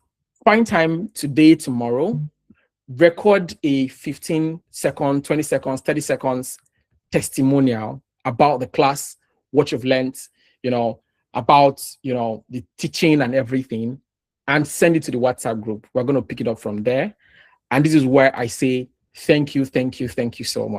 find time today, tomorrow, record a 15-second, 20 seconds, 30 seconds testimonial about the class, what you've learned, about, the teaching and everything, and send it to the WhatsApp group. We're going to pick it up from there. And this is where I say, thank you so much.